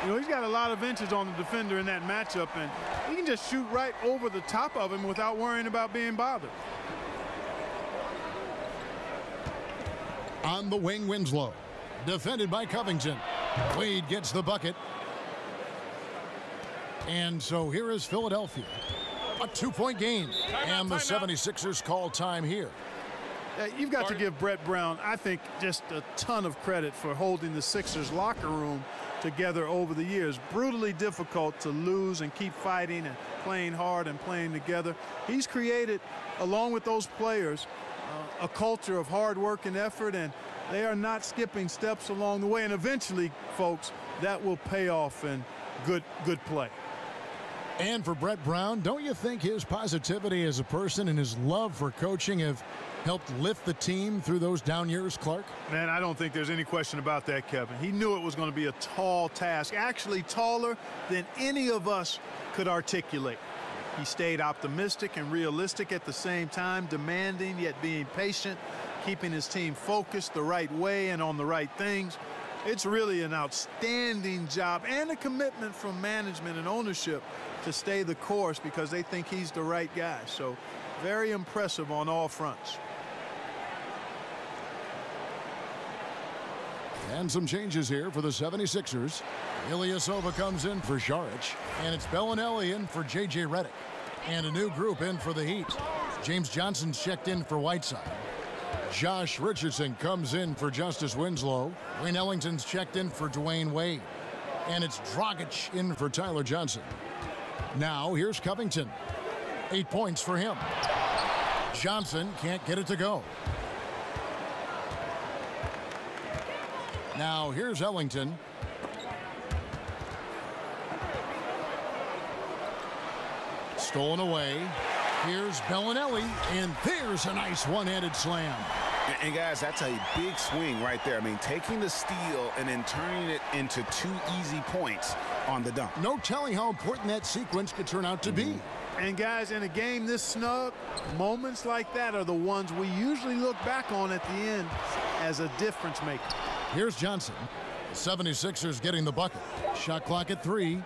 You know, he's got a lot of inches on the defender in that matchup, and he can just shoot right over the top of him without worrying about being bothered. On the wing, Winslow. Defended by Covington. Wade gets the bucket. And so here is Philadelphia. A 2-point game. And the 76ers call time here. You've got to give Brett Brown, I think, just a ton of credit for holding the Sixers locker room together over the years. Brutally difficult to lose and keep fighting and playing hard and playing together. He's created, along with those players, a culture of hard work and effort, and they are not skipping steps along the way. And eventually, folks, that will pay off in good play. And for Brett Brown, don't you think his positivity as a person and his love for coaching have helped lift the team through those down years, Clark? Man, I don't think there's any question about that, Kevin. He knew it was going to be a tall task, actually taller than any of us could articulate. He stayed optimistic and realistic at the same time, demanding yet being patient, keeping his team focused the right way and on the right things. It's really an outstanding job and a commitment from management and ownership to stay the course because they think he's the right guy. So very impressive on all fronts. And some changes here for the 76ers. Ilyasova comes in for Saric, and it's Bellinelli in for J.J. Redick. And a new group in for the Heat. James Johnson's checked in for Whiteside. Josh Richardson comes in for Justice Winslow. Wayne Ellington's checked in for Dwayne Wade. And it's Dragic in for Tyler Johnson. Now here's Covington. 8 points for him. Johnson can't get it to go. Now here's Ellington. Stolen away. Here's Bellinelli, and there's a nice one-handed slam. And guys, that's a big swing right there. I mean, taking the steal and then turning it into 2 easy points on the dunk. No telling how important that sequence could turn out to be. And guys, in a game this snug, moments like that are the ones we usually look back on at the end as a difference maker. Here's Johnson. The 76ers getting the bucket. Shot clock at 3.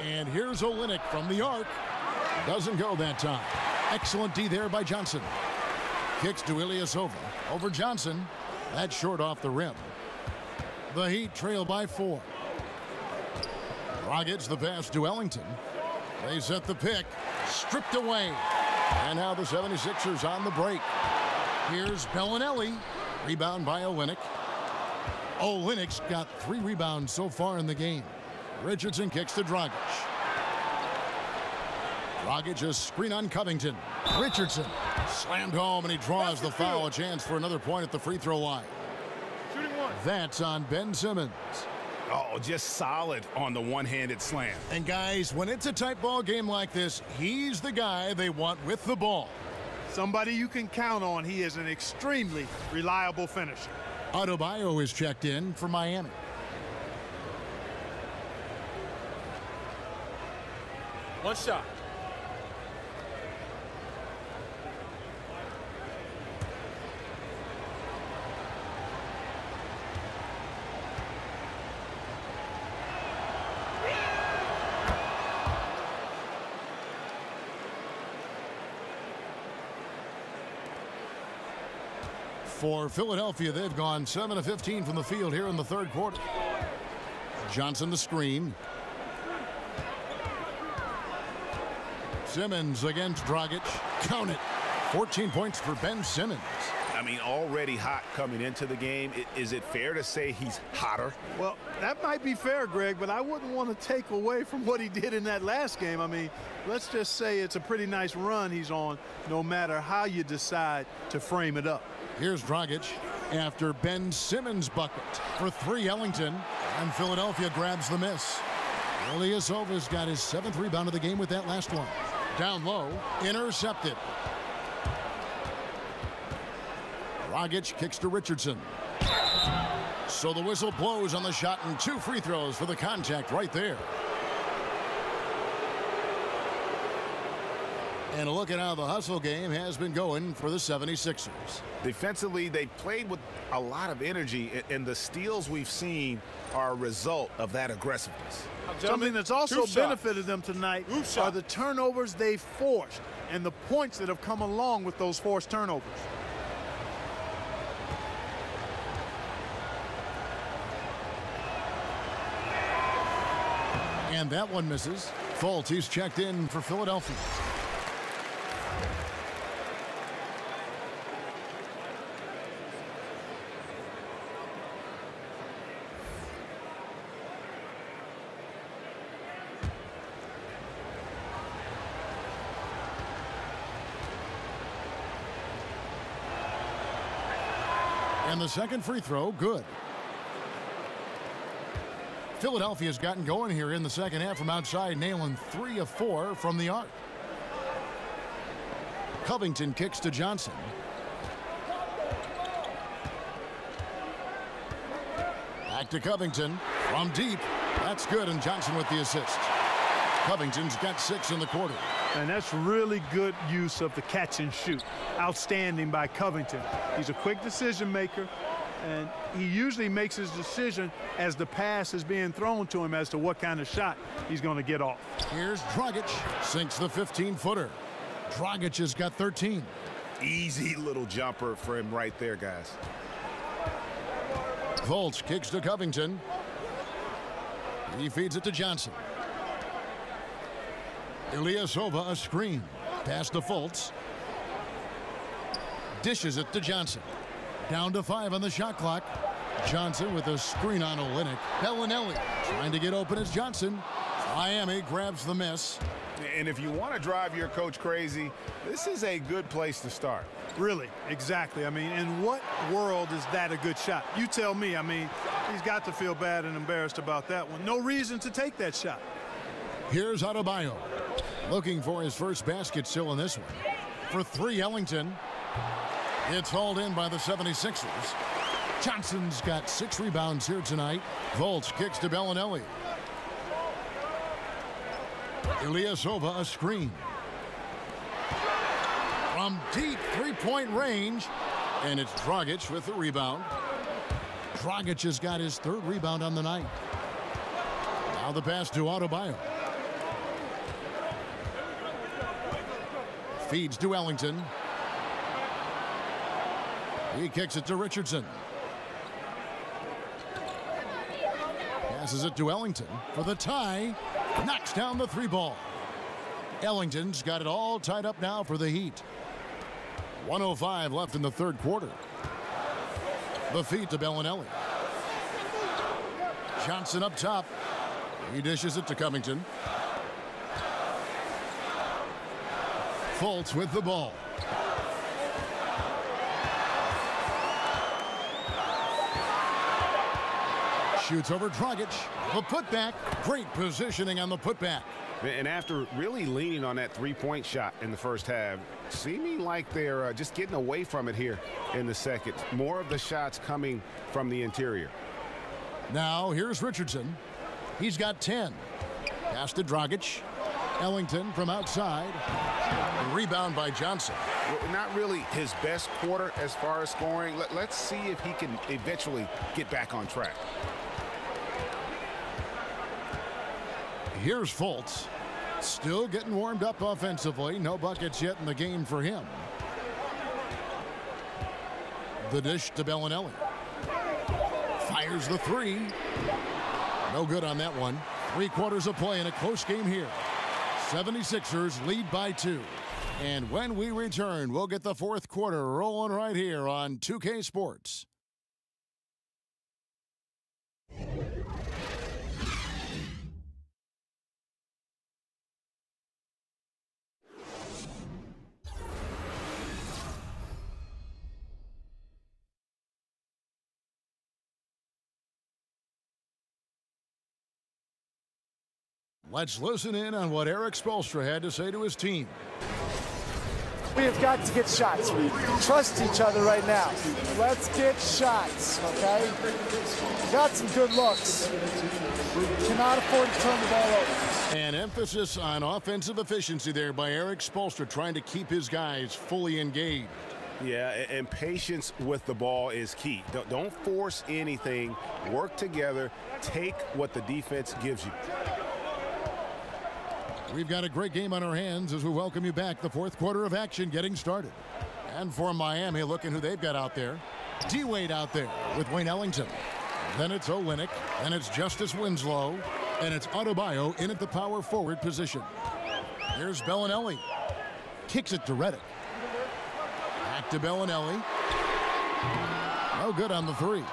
And here's Olynyk from the arc. Doesn't go that time. Excellent D there by Johnson. Kicks to Ilyasova. Over Johnson. That's short off the rim. The Heat trail by 4. Dragic the pass to Ellington. They set the pick. Stripped away. And now the 76ers on the break. Here's Bellinelli. Rebound by Olynyk. Olynyk's got 3 rebounds so far in the game. Richardson kicks to Dragic. Dragic, a screen on Covington. Richardson slammed home, and he draws the foul. A chance for another point at the free throw line. That's on Ben Simmons. Oh, just solid on the one-handed slam. And guys, when it's a tight ball game like this, he's the guy they want with the ball. Somebody you can count on. He is an extremely reliable finisher. Adebayo is checked in for Miami. One shot. For Philadelphia, they've gone 7 of 15 from the field here in the third quarter. Johnson the screen. Simmons against Dragic. Count it. 14 points for Ben Simmons. I mean, already hot coming into the game. Is it fair to say he's hotter? Well, that might be fair, Greg, but I wouldn't want to take away from what he did in that last game. I mean, let's just say it's a pretty nice run he's on, no matter how you decide to frame it up. Here's Dragic after Ben Simmons' bucket for 3 Ellington, and Philadelphia grabs the miss. Ilyasova's got his 7th rebound of the game with that last one. Down low, intercepted. Dragic kicks to Richardson. So the whistle blows on the shot, and 2 free throws for the contact right there. And a look at how the hustle game has been going for the 76ers. Defensively, they played with a lot of energy, and the steals we've seen are a result of that aggressiveness. Something that's also benefited them tonight are the turnovers they've forced and the points that have come along with those forced turnovers. And that one misses. Fultz, he's checked in for Philadelphia. And the second free throw, good. Philadelphia's gotten going here in the second half from outside, nailing 3 of 4 from the arc. Covington kicks to Johnson. Back to Covington from deep. That's good, and Johnson with the assist. Covington's got 6 in the quarter. And that's really good use of the catch and shoot. Outstanding by Covington. He's a quick decision maker, and he usually makes his decision as the pass is being thrown to him as to what kind of shot he's going to get off. Here's Dragic, sinks the 15-footer. Dragic has got 13. Easy little jumper for him right there, guys. Fultz kicks to Covington. He feeds it to Johnson. Ilyasova a screen. Pass to Fultz. Dishes it to Johnson. Down to 5 on the shot clock. Johnson with a screen on Olynyk. Bellinelli trying to get open as Johnson. Miami grabs the miss. And if you want to drive your coach crazy, this is a good place to start. Really, exactly. I mean, in what world is that a good shot? You tell me. I mean, he's got to feel bad and embarrassed about that one. No reason to take that shot. Here's Adebayo, looking for his first basket still in this one. For 3, Ellington. It's hauled in by the 76ers. Johnson's got 6 rebounds here tonight. Fultz kicks to Bellinelli. Ilyasova a screen. From deep 3-point range. And it's Dragic with the rebound. Dragic has got his 3rd rebound on the night. Now the pass to Adebayo. Feeds to Ellington. He kicks it to Richardson. Passes it to Ellington for the tie. Knocks down the 3 ball. Ellington's got it all tied up now for the Heat. 1:05 left in the third quarter. The feed to Bellinelli. Johnson up top. He dishes it to Covington. Fultz with the ball. Shoots over Dragic. The putback. Great positioning on the putback. And after really leaning on that three-point shot in the first half, seeming like they're just getting away from it here in the second. More of the shots coming from the interior. Now here's Richardson. He's got 10. Pass to Dragic. Ellington from outside. Rebound by Johnson. Well, not really his best quarter as far as scoring. Let's see if he can eventually get back on track. Here's Fultz. Still getting warmed up offensively. No buckets yet in the game for him. The dish to Bellinelli. Fires the three. No good on that one. 3/4 of play in a close game here. 76ers lead by 2. And when we return, we'll get the fourth quarter rolling right here on 2K Sports. Let's listen in on what Erik Spoelstra had to say to his team. We have got to get shots. We trust each other right now. Let's get shots, okay? Got some good looks. Cannot afford to turn the ball over. An emphasis on offensive efficiency there by Erik Spoelstra, trying to keep his guys fully engaged. Yeah, and patience with the ball is key. Don't force anything. Work together. Take what the defense gives you. We've got a great game on our hands as we welcome you back. The fourth quarter of action getting started. And for Miami, looking who they've got out there. D-Wade out there with Wayne Ellington. Then it's Olynyk. Then it's Justice Winslow. And it's Adebayo in at the power forward position. Here's Bellinelli. Kicks it to Redick. Back to Bellinelli. No good on the three.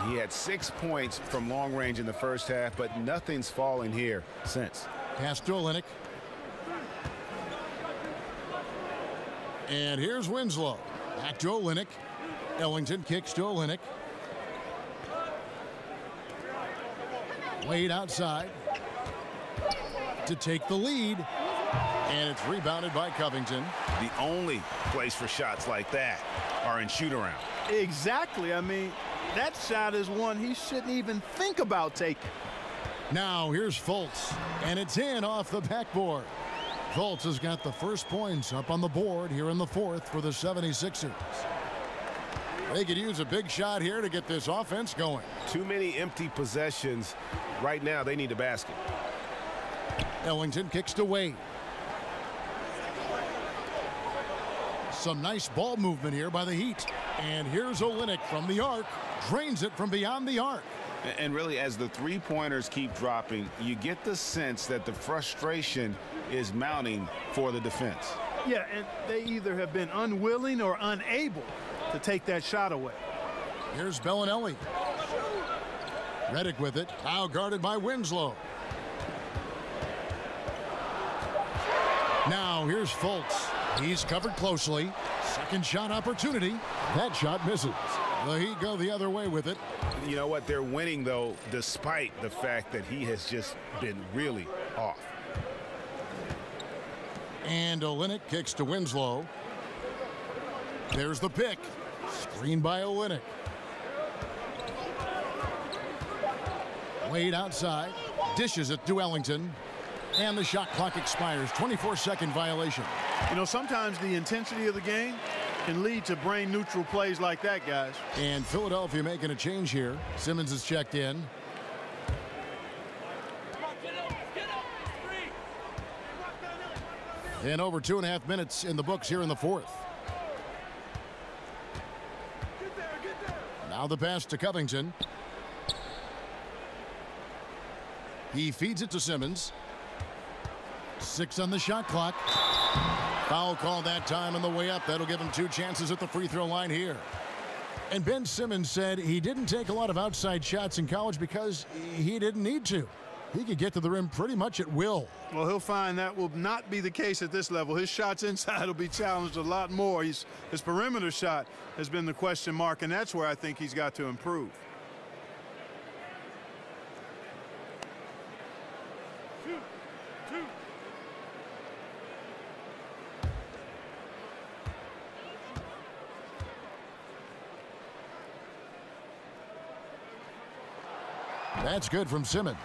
He had 6 points from long range in the first half, but nothing's falling here since. Pass to Olynyk. And here's Winslow. Back to Olynyk. Ellington kicks to Olynyk. Wade outside to take the lead. And it's rebounded by Covington. The only place for shots like that are in shoot-around. Exactly. I mean, that shot is one he shouldn't even think about taking. Now here's Fultz, and it's in off the backboard. Fultz has got the first points up on the board here in the fourth for the 76ers. They could use a big shot here to get this offense going. Too many empty possessions. Right now, they need a basket. Ellington kicks to Wade. Some nice ball movement here by the Heat. And here's Olynyk from the arc. Drains it from beyond the arc. And really, as the three-pointers keep dropping, you get the sense that the frustration is mounting for the defense. Yeah, and they either have been unwilling or unable to take that shot away. Here's Bellinelli. Redick with it. Now guarded by Winslow. Now here's Fultz. He's covered closely. Second shot opportunity. That shot misses. The Heat go the other way with it. You know what? They're winning, though, despite the fact that he has just been really off. And Olynyk kicks to Winslow. There's the pick. Screen by Olynyk. Wade outside. Dishes it to Ellington. And the shot clock expires. 24-second violation. You know, sometimes the intensity of the game can lead to brain-neutral plays like that, guys. And Philadelphia making a change here. Simmons is checked in. And over 2.5 minutes in the books here in the fourth. Now the pass to Covington. He feeds it to Simmons. 6 on the shot clock. Foul call that time on the way up. That'll give him 2 chances at the free throw line here. And Ben Simmons said he didn't take a lot of outside shots in college because he didn't need to. He could get to the rim pretty much at will. Well, he'll find that will not be the case at this level. His shots inside will be challenged a lot more. His perimeter shot has been the question mark, and that's where I think he's got to improve. That's good from Simmons.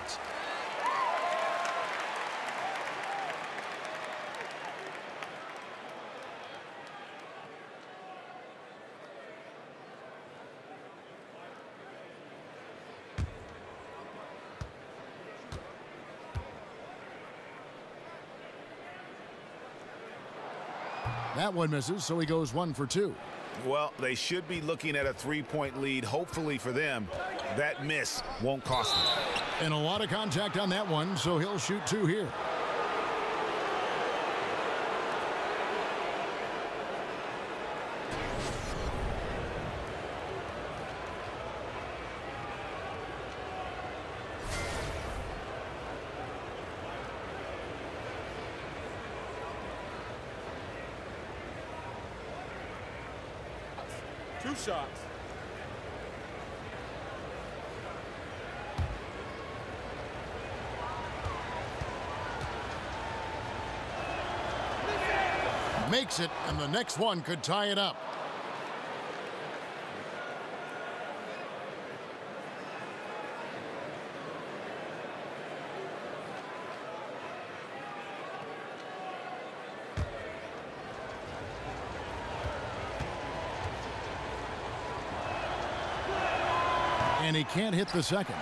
That one misses, so he goes 1 for 2. Well, they should be looking at a 3-point lead. Hopefully for them, that miss won't cost them. And a lot of contact on that one, so he'll shoot 2 here. Two shots. Makes it, and the next one could tie it up. And he can't hit the second.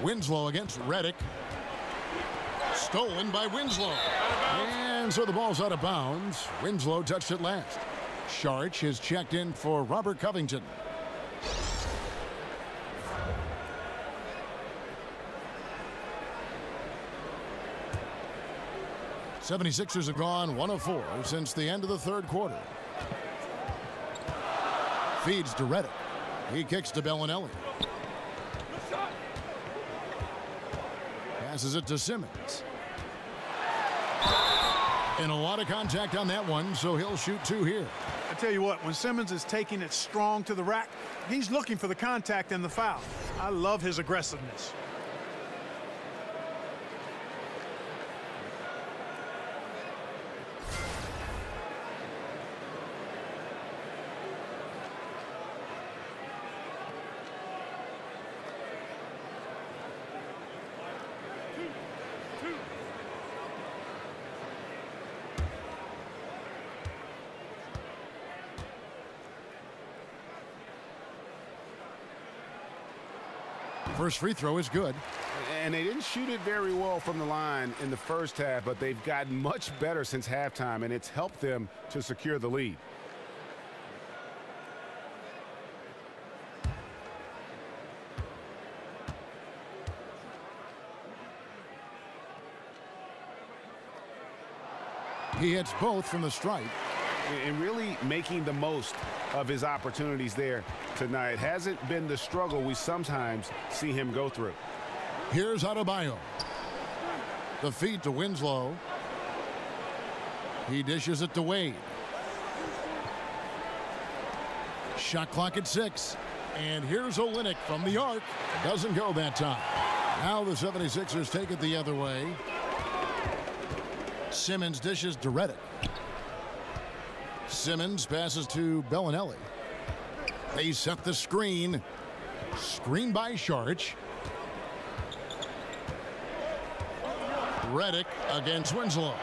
Winslow against Redick. Stolen by Winslow. And so the ball's out of bounds. Winslow touched it last. Saric is checked in for Robert Covington. '76ers have gone 1 of 4 since the end of the third quarter. Feeds to Redick. He kicks to Bellinelli. Passes it to Simmons. And a lot of contact on that one, so he'll shoot 2 here. I tell you what, when Simmons is taking it strong to the rack, he's looking for the contact and the foul. I love his aggressiveness. First free throw is good. And they didn't shoot it very well from the line in the first half, but they've gotten much better since halftime, and it's helped them to secure the lead. He hits both from the stripe. And really making the most of his opportunities there tonight. Hasn't been the struggle we sometimes see him go through. Here's Adebayo. The feed to Winslow. He dishes it to Wade. Shot clock at 6. And here's Olynyk from the arc. Doesn't go that time. Now the 76ers take it the other way. Simmons dishes to Redick. Simmons passes to Bellinelli. They set the screen. Screen by Saric. Redick against Winslow.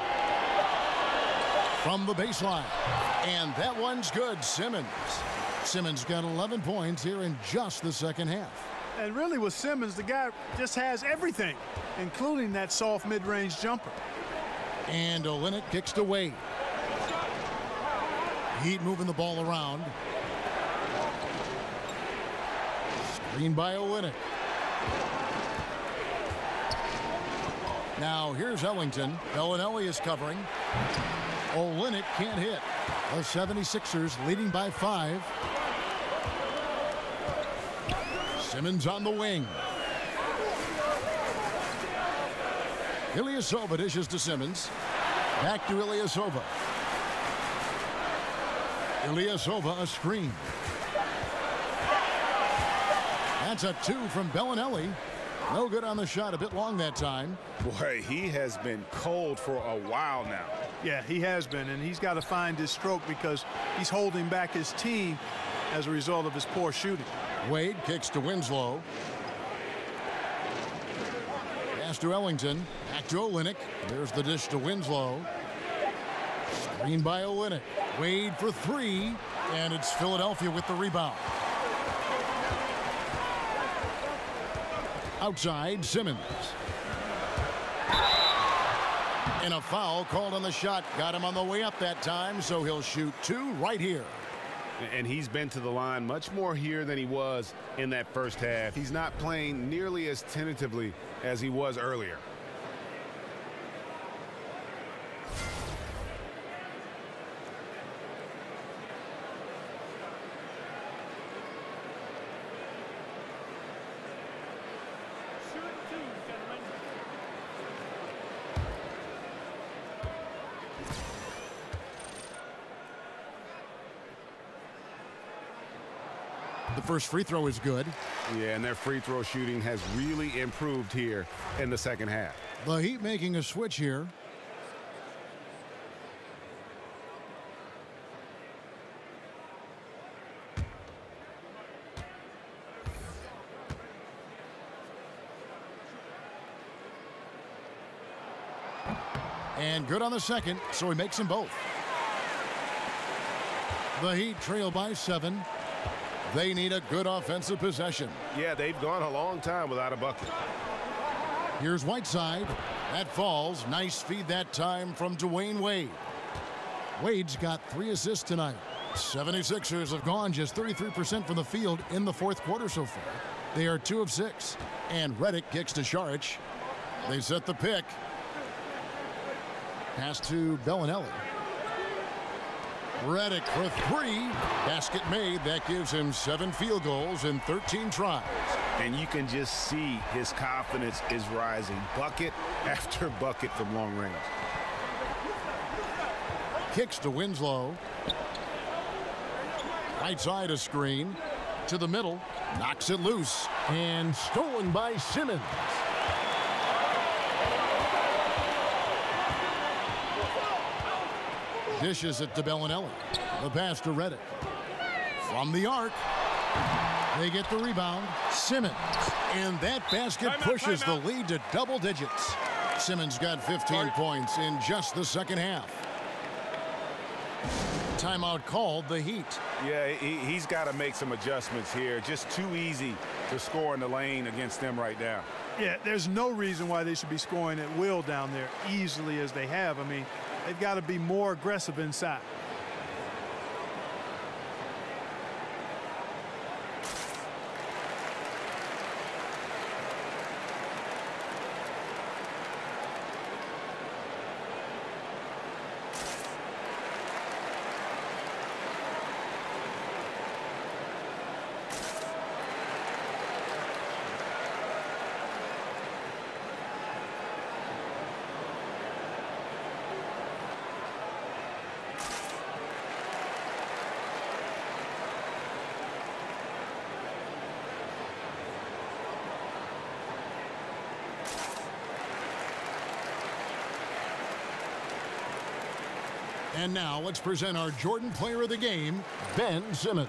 From the baseline. And that one's good. Simmons. Simmons got 11 points here in just the second half. And really with Simmons, the guy just has everything, including that soft mid-range jumper. And Olynyk kicks to Wade. Heat moving the ball around. Screen by Olynyk. Now here's Ellington. Bellinelli is covering. Olynyk can't hit. The 76ers leading by 5. Simmons on the wing. Ilyasova dishes to Simmons. Back to Ilyasova. Ilyasova a screen. That's a 2 from Bellinelli. No good on the shot, a bit long that time. Boy, he has been cold for a while now. Yeah, he has been, and he's got to find his stroke because he's holding back his team as a result of his poor shooting. Wade kicks to Winslow. Pass to Ellington. Back to Olynyk. There's the dish to Winslow. Screen by Olynyk. Wade for 3, and it's Philadelphia with the rebound. Outside, Simmons. And a foul called on the shot. Got him on the way up that time, so he'll shoot 2 right here. And he's been to the line much more here than he was in that first half. He's not playing nearly as tentatively as he was earlier. The first free throw is good. Yeah, and their free throw shooting has really improved here in the second half. The Heat making a switch here. And good on the second, so he makes them both. The Heat trail by 7. They need a good offensive possession. Yeah, they've gone a long time without a bucket. Here's Whiteside. That falls. Nice feed that time from Dwayne Wade. Wade's got 3 assists tonight. 76ers have gone just 33% from the field in the fourth quarter so far. They are 2 of 6. And Redick kicks to Šarić. They set the pick. Pass to Bellinelli. Redick for 3. Basket made. That gives him 7 field goals in 13 tries. And you can just see his confidence is rising. Bucket after bucket from long range. Kicks to Winslow. Right side a screen. To the middle. Knocks it loose. And stolen by Simmons. Dishes it to Bellinelli. The pass to Redick. From the arc. They get the rebound. Simmons. And that basket pushes the lead to double digits. Simmons got 15 points in just the second half. Timeout called, the Heat. Yeah, he's got to make some adjustments here. Just too easy to score in the lane against them right now. Yeah, there's no reason why they should be scoring at will down there easily as they have. I mean, they've got to be more aggressive inside. And now let's present our Jordan Player of the Game, Ben Simmons.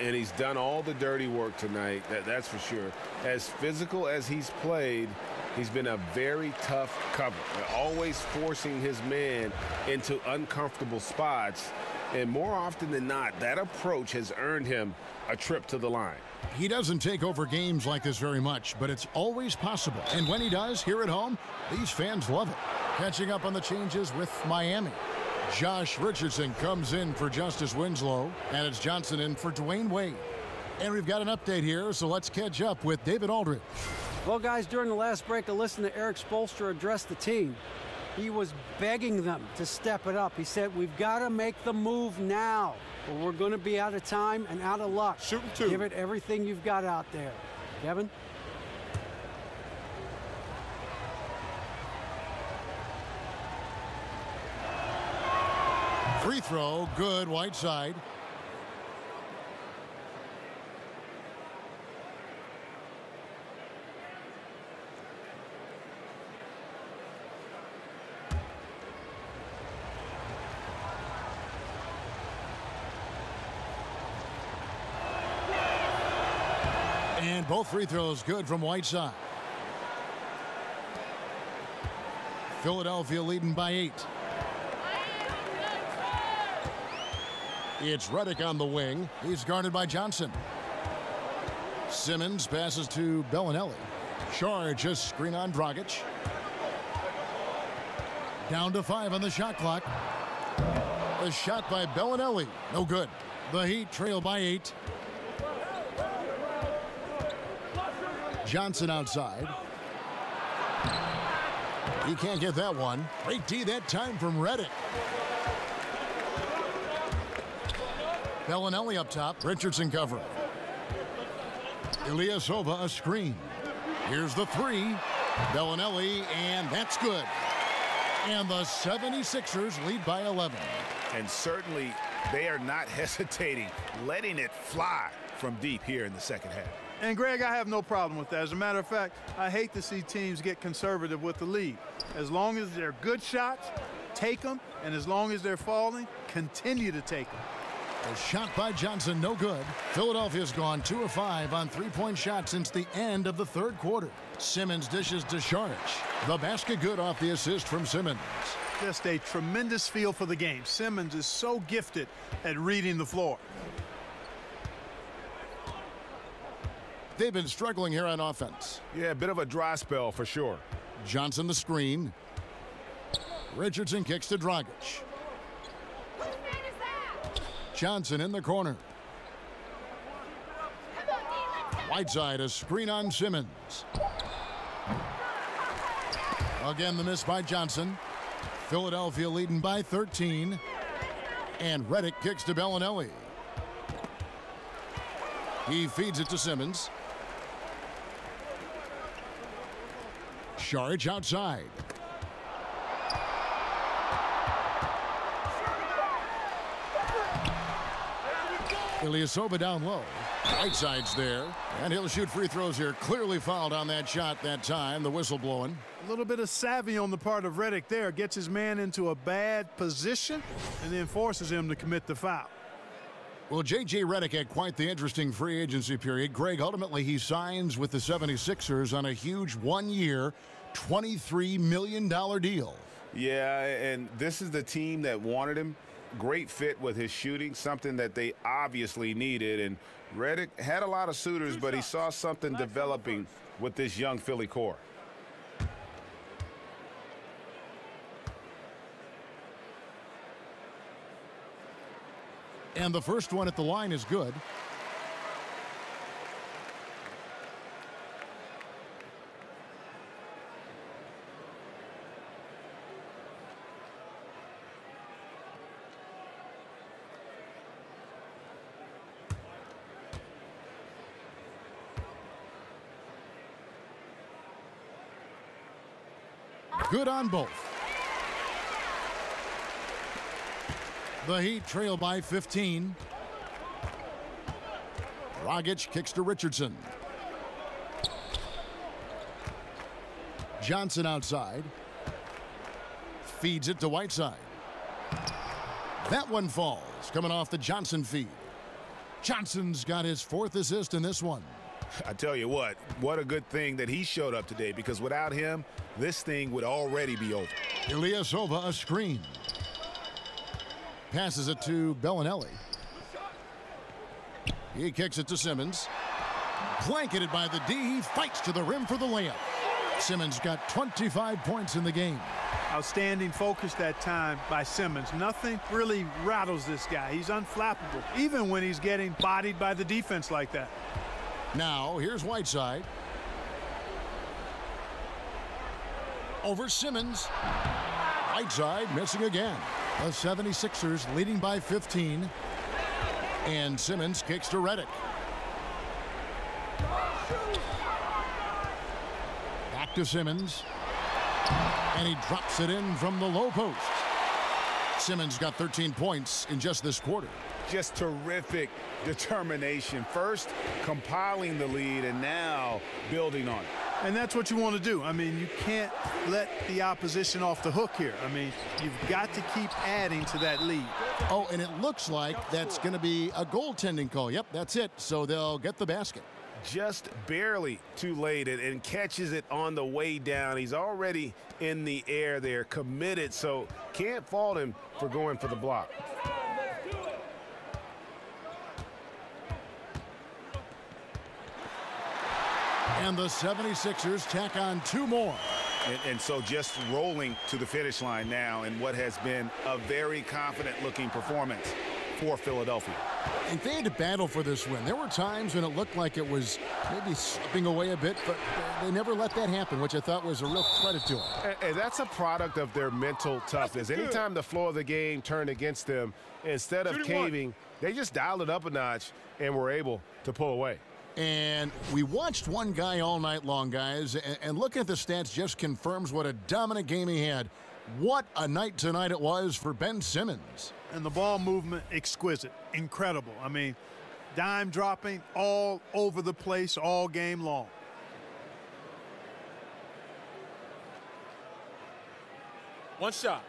And he's done all the dirty work tonight, that's for sure. As physical as he's played, he's been a very tough cover. Always forcing his man into uncomfortable spots. And more often than not, that approach has earned him a trip to the line. He doesn't take over games like this very much, but it's always possible. And when he does, here at home, these fans love it. Catching up on the changes with Miami. Josh Richardson comes in for Justice Winslow, and it's Johnson in for Dwayne Wade. And we've got an update here, so let's catch up with David Aldridge. Well, guys, during the last break, I listened to Eric Spoelstra address the team. He was begging them to step it up. He said, we've got to make the move now, or we're going to be out of time and out of luck. Shooting two. Give it everything you've got out there. Kevin? Free throw, good, Whiteside. And both free throws good from Whiteside. Philadelphia leading by 8. It's Redick on the wing. He's guarded by Johnson. Simmons passes to Bellinelli. Charge a screen on Dragic. Down to 5 on the shot clock. A shot by Bellinelli. No good. The Heat trail by 8. Johnson outside. He can't get that one. Great D that time from Redick. Bellinelli up top. Richardson covering. Ilyasova a screen. Here's the 3. Bellinelli, and that's good. And the 76ers lead by 11. And certainly they are not hesitating, letting it fly from deep here in the second half. And, Greg, I have no problem with that. As a matter of fact, I hate to see teams get conservative with the lead. As long as they're good shots, take them. And as long as they're falling, continue to take them. A shot by Johnson, no good. Philadelphia's gone 2 of 5 on three-point shots since the end of the third quarter. Simmons dishes to Šarić. The basket good off the assist from Simmons. Just a tremendous feel for the game. Simmons is so gifted at reading the floor. They've been struggling here on offense. Yeah, a bit of a dry spell for sure. Johnson the screen. Richardson kicks to Dragic. Johnson in the corner. Whiteside a screen on Simmons. Again the miss by Johnson. Philadelphia leading by 13. And Redick kicks to Bellinelli. He feeds it to Simmons. Šarić outside. Ilyasova down low. Whiteside's there, and he'll shoot free throws here. Clearly fouled on that shot that time. The whistle blowing. A little bit of savvy on the part of Redick there. Gets his man into a bad position and then forces him to commit the foul. Well, J.J. Redick had quite the interesting free agency period. Greg, ultimately he signs with the 76ers on a huge one-year, $23 million deal. Yeah, and this is the team that wanted him. Great fit with his shooting, something that they obviously needed. And Redick had a lot of suitors, but he saw something developing with this young Philly core. And the first one at the line is good. Good on both. The Heat trail by 15. Dragic kicks to Richardson. Johnson outside. Feeds it to Whiteside. That one falls, coming off the Johnson feed. Johnson's got his 4th assist in this one. I tell you what a good thing that he showed up today, because without him, this thing would already be over. Ilyasova a screen. Passes it to Bellinelli. He kicks it to Simmons. Blanketed by the D. He fights to the rim for the layup. Simmons got 25 points in the game. Outstanding focus that time by Simmons. Nothing really rattles this guy. He's unflappable, even when he's getting bodied by the defense like that. Now, here's Whiteside. Over Simmons. Whiteside missing again. The 76ers leading by 15. And Simmons kicks to Redick. Back to Simmons. And he drops it in from the low post. Simmons got 13 points in just this quarter. Just terrific determination. First, compiling the lead, and now building on it. And that's what you want to do. I mean, you can't let the opposition off the hook here. I mean, you've got to keep adding to that lead. Oh, and it looks like that's going to be a goaltending call. Yep, that's it. So they'll get the basket. Just barely too late and catches it on the way down. He's already in the air there, committed, so can't fault him for going for the block. And the 76ers tack on 2 more. And so just rolling to the finish line now in what has been a very confident-looking performance for Philadelphia. And they had to battle for this win. There were times when it looked like it was maybe slipping away a bit, but they never let that happen, which I thought was a real credit to them. And that's a product of their mental toughness. Anytime the flow of the game turned against them, instead of caving, they just dialed it up a notch and were able to pull away. And we watched one guy all night long, guys, and looking at the stats just confirms what a dominant game he had. What a night tonight it was for Ben Simmons. And the ball movement, exquisite, incredible. I mean, dime dropping all over the place all game long. One shot.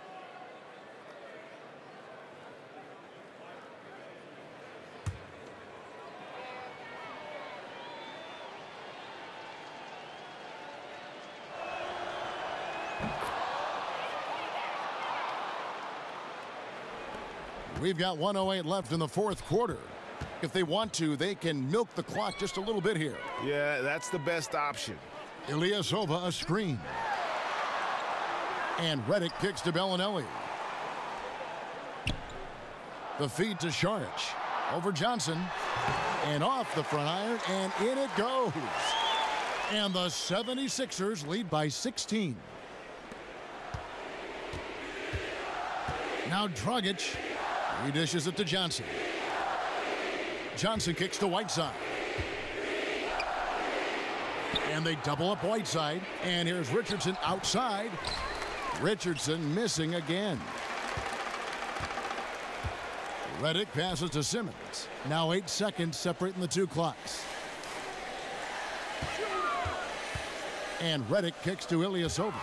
We've got 1:08 left in the fourth quarter. If they want to, they can milk the clock just a little bit here. Yeah, that's the best option. Ilyasova a screen. And Redick kicks to Bellinelli. The feed to Šarić. Over Johnson. And off the front iron, and in it goes. And the 76ers lead by 16. Now Dragic. He dishes it to Johnson. Johnson kicks to Whiteside. And they double up Whiteside. And here's Richardson outside. Richardson missing again. Redick passes to Simmons. Now 8 seconds separating the 2 clocks. And Redick kicks to Ilyasova.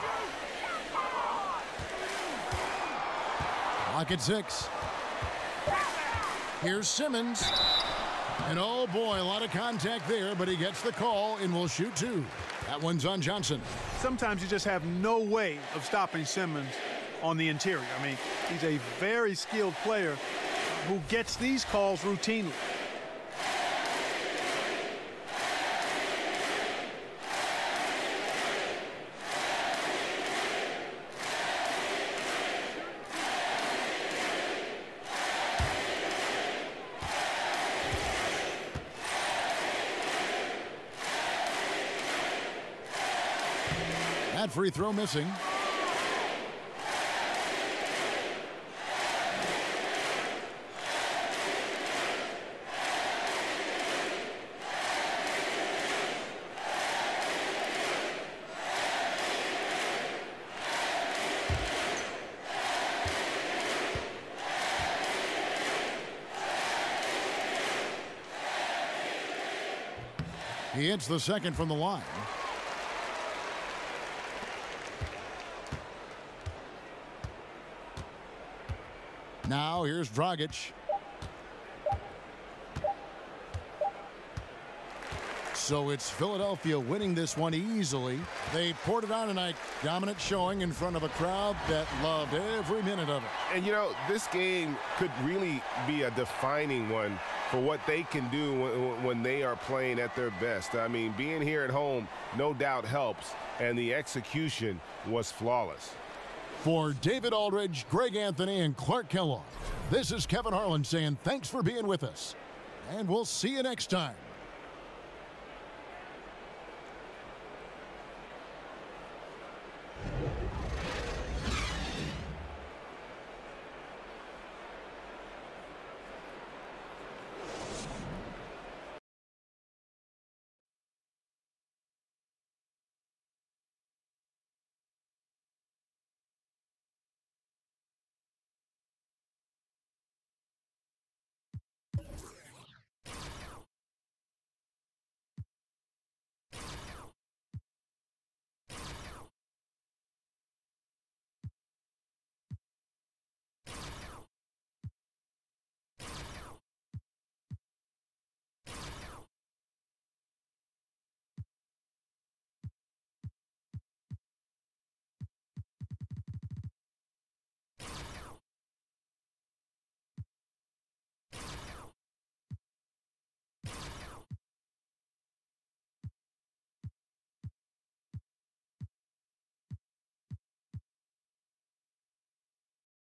Clock at 6. Here's Simmons. And oh boy, a lot of contact there, but he gets the call and will shoot 2. That one's on Johnson. Sometimes you just have no way of stopping Simmons on the interior. I mean, he's a very skilled player who gets these calls routinely. That free throw missing. He hits the second from the line. Now here's Dragic. So it's Philadelphia winning this one easily. They poured it on tonight. Dominant showing in front of a crowd that loved every minute of it. And, you know, this game could really be a defining one for what they can do when they are playing at their best. I mean, being here at home no doubt helps, and the execution was flawless. For David Aldridge, Greg Anthony, and Clark Kellogg, this is Kevin Harlan saying thanks for being with us. And we'll see you next time.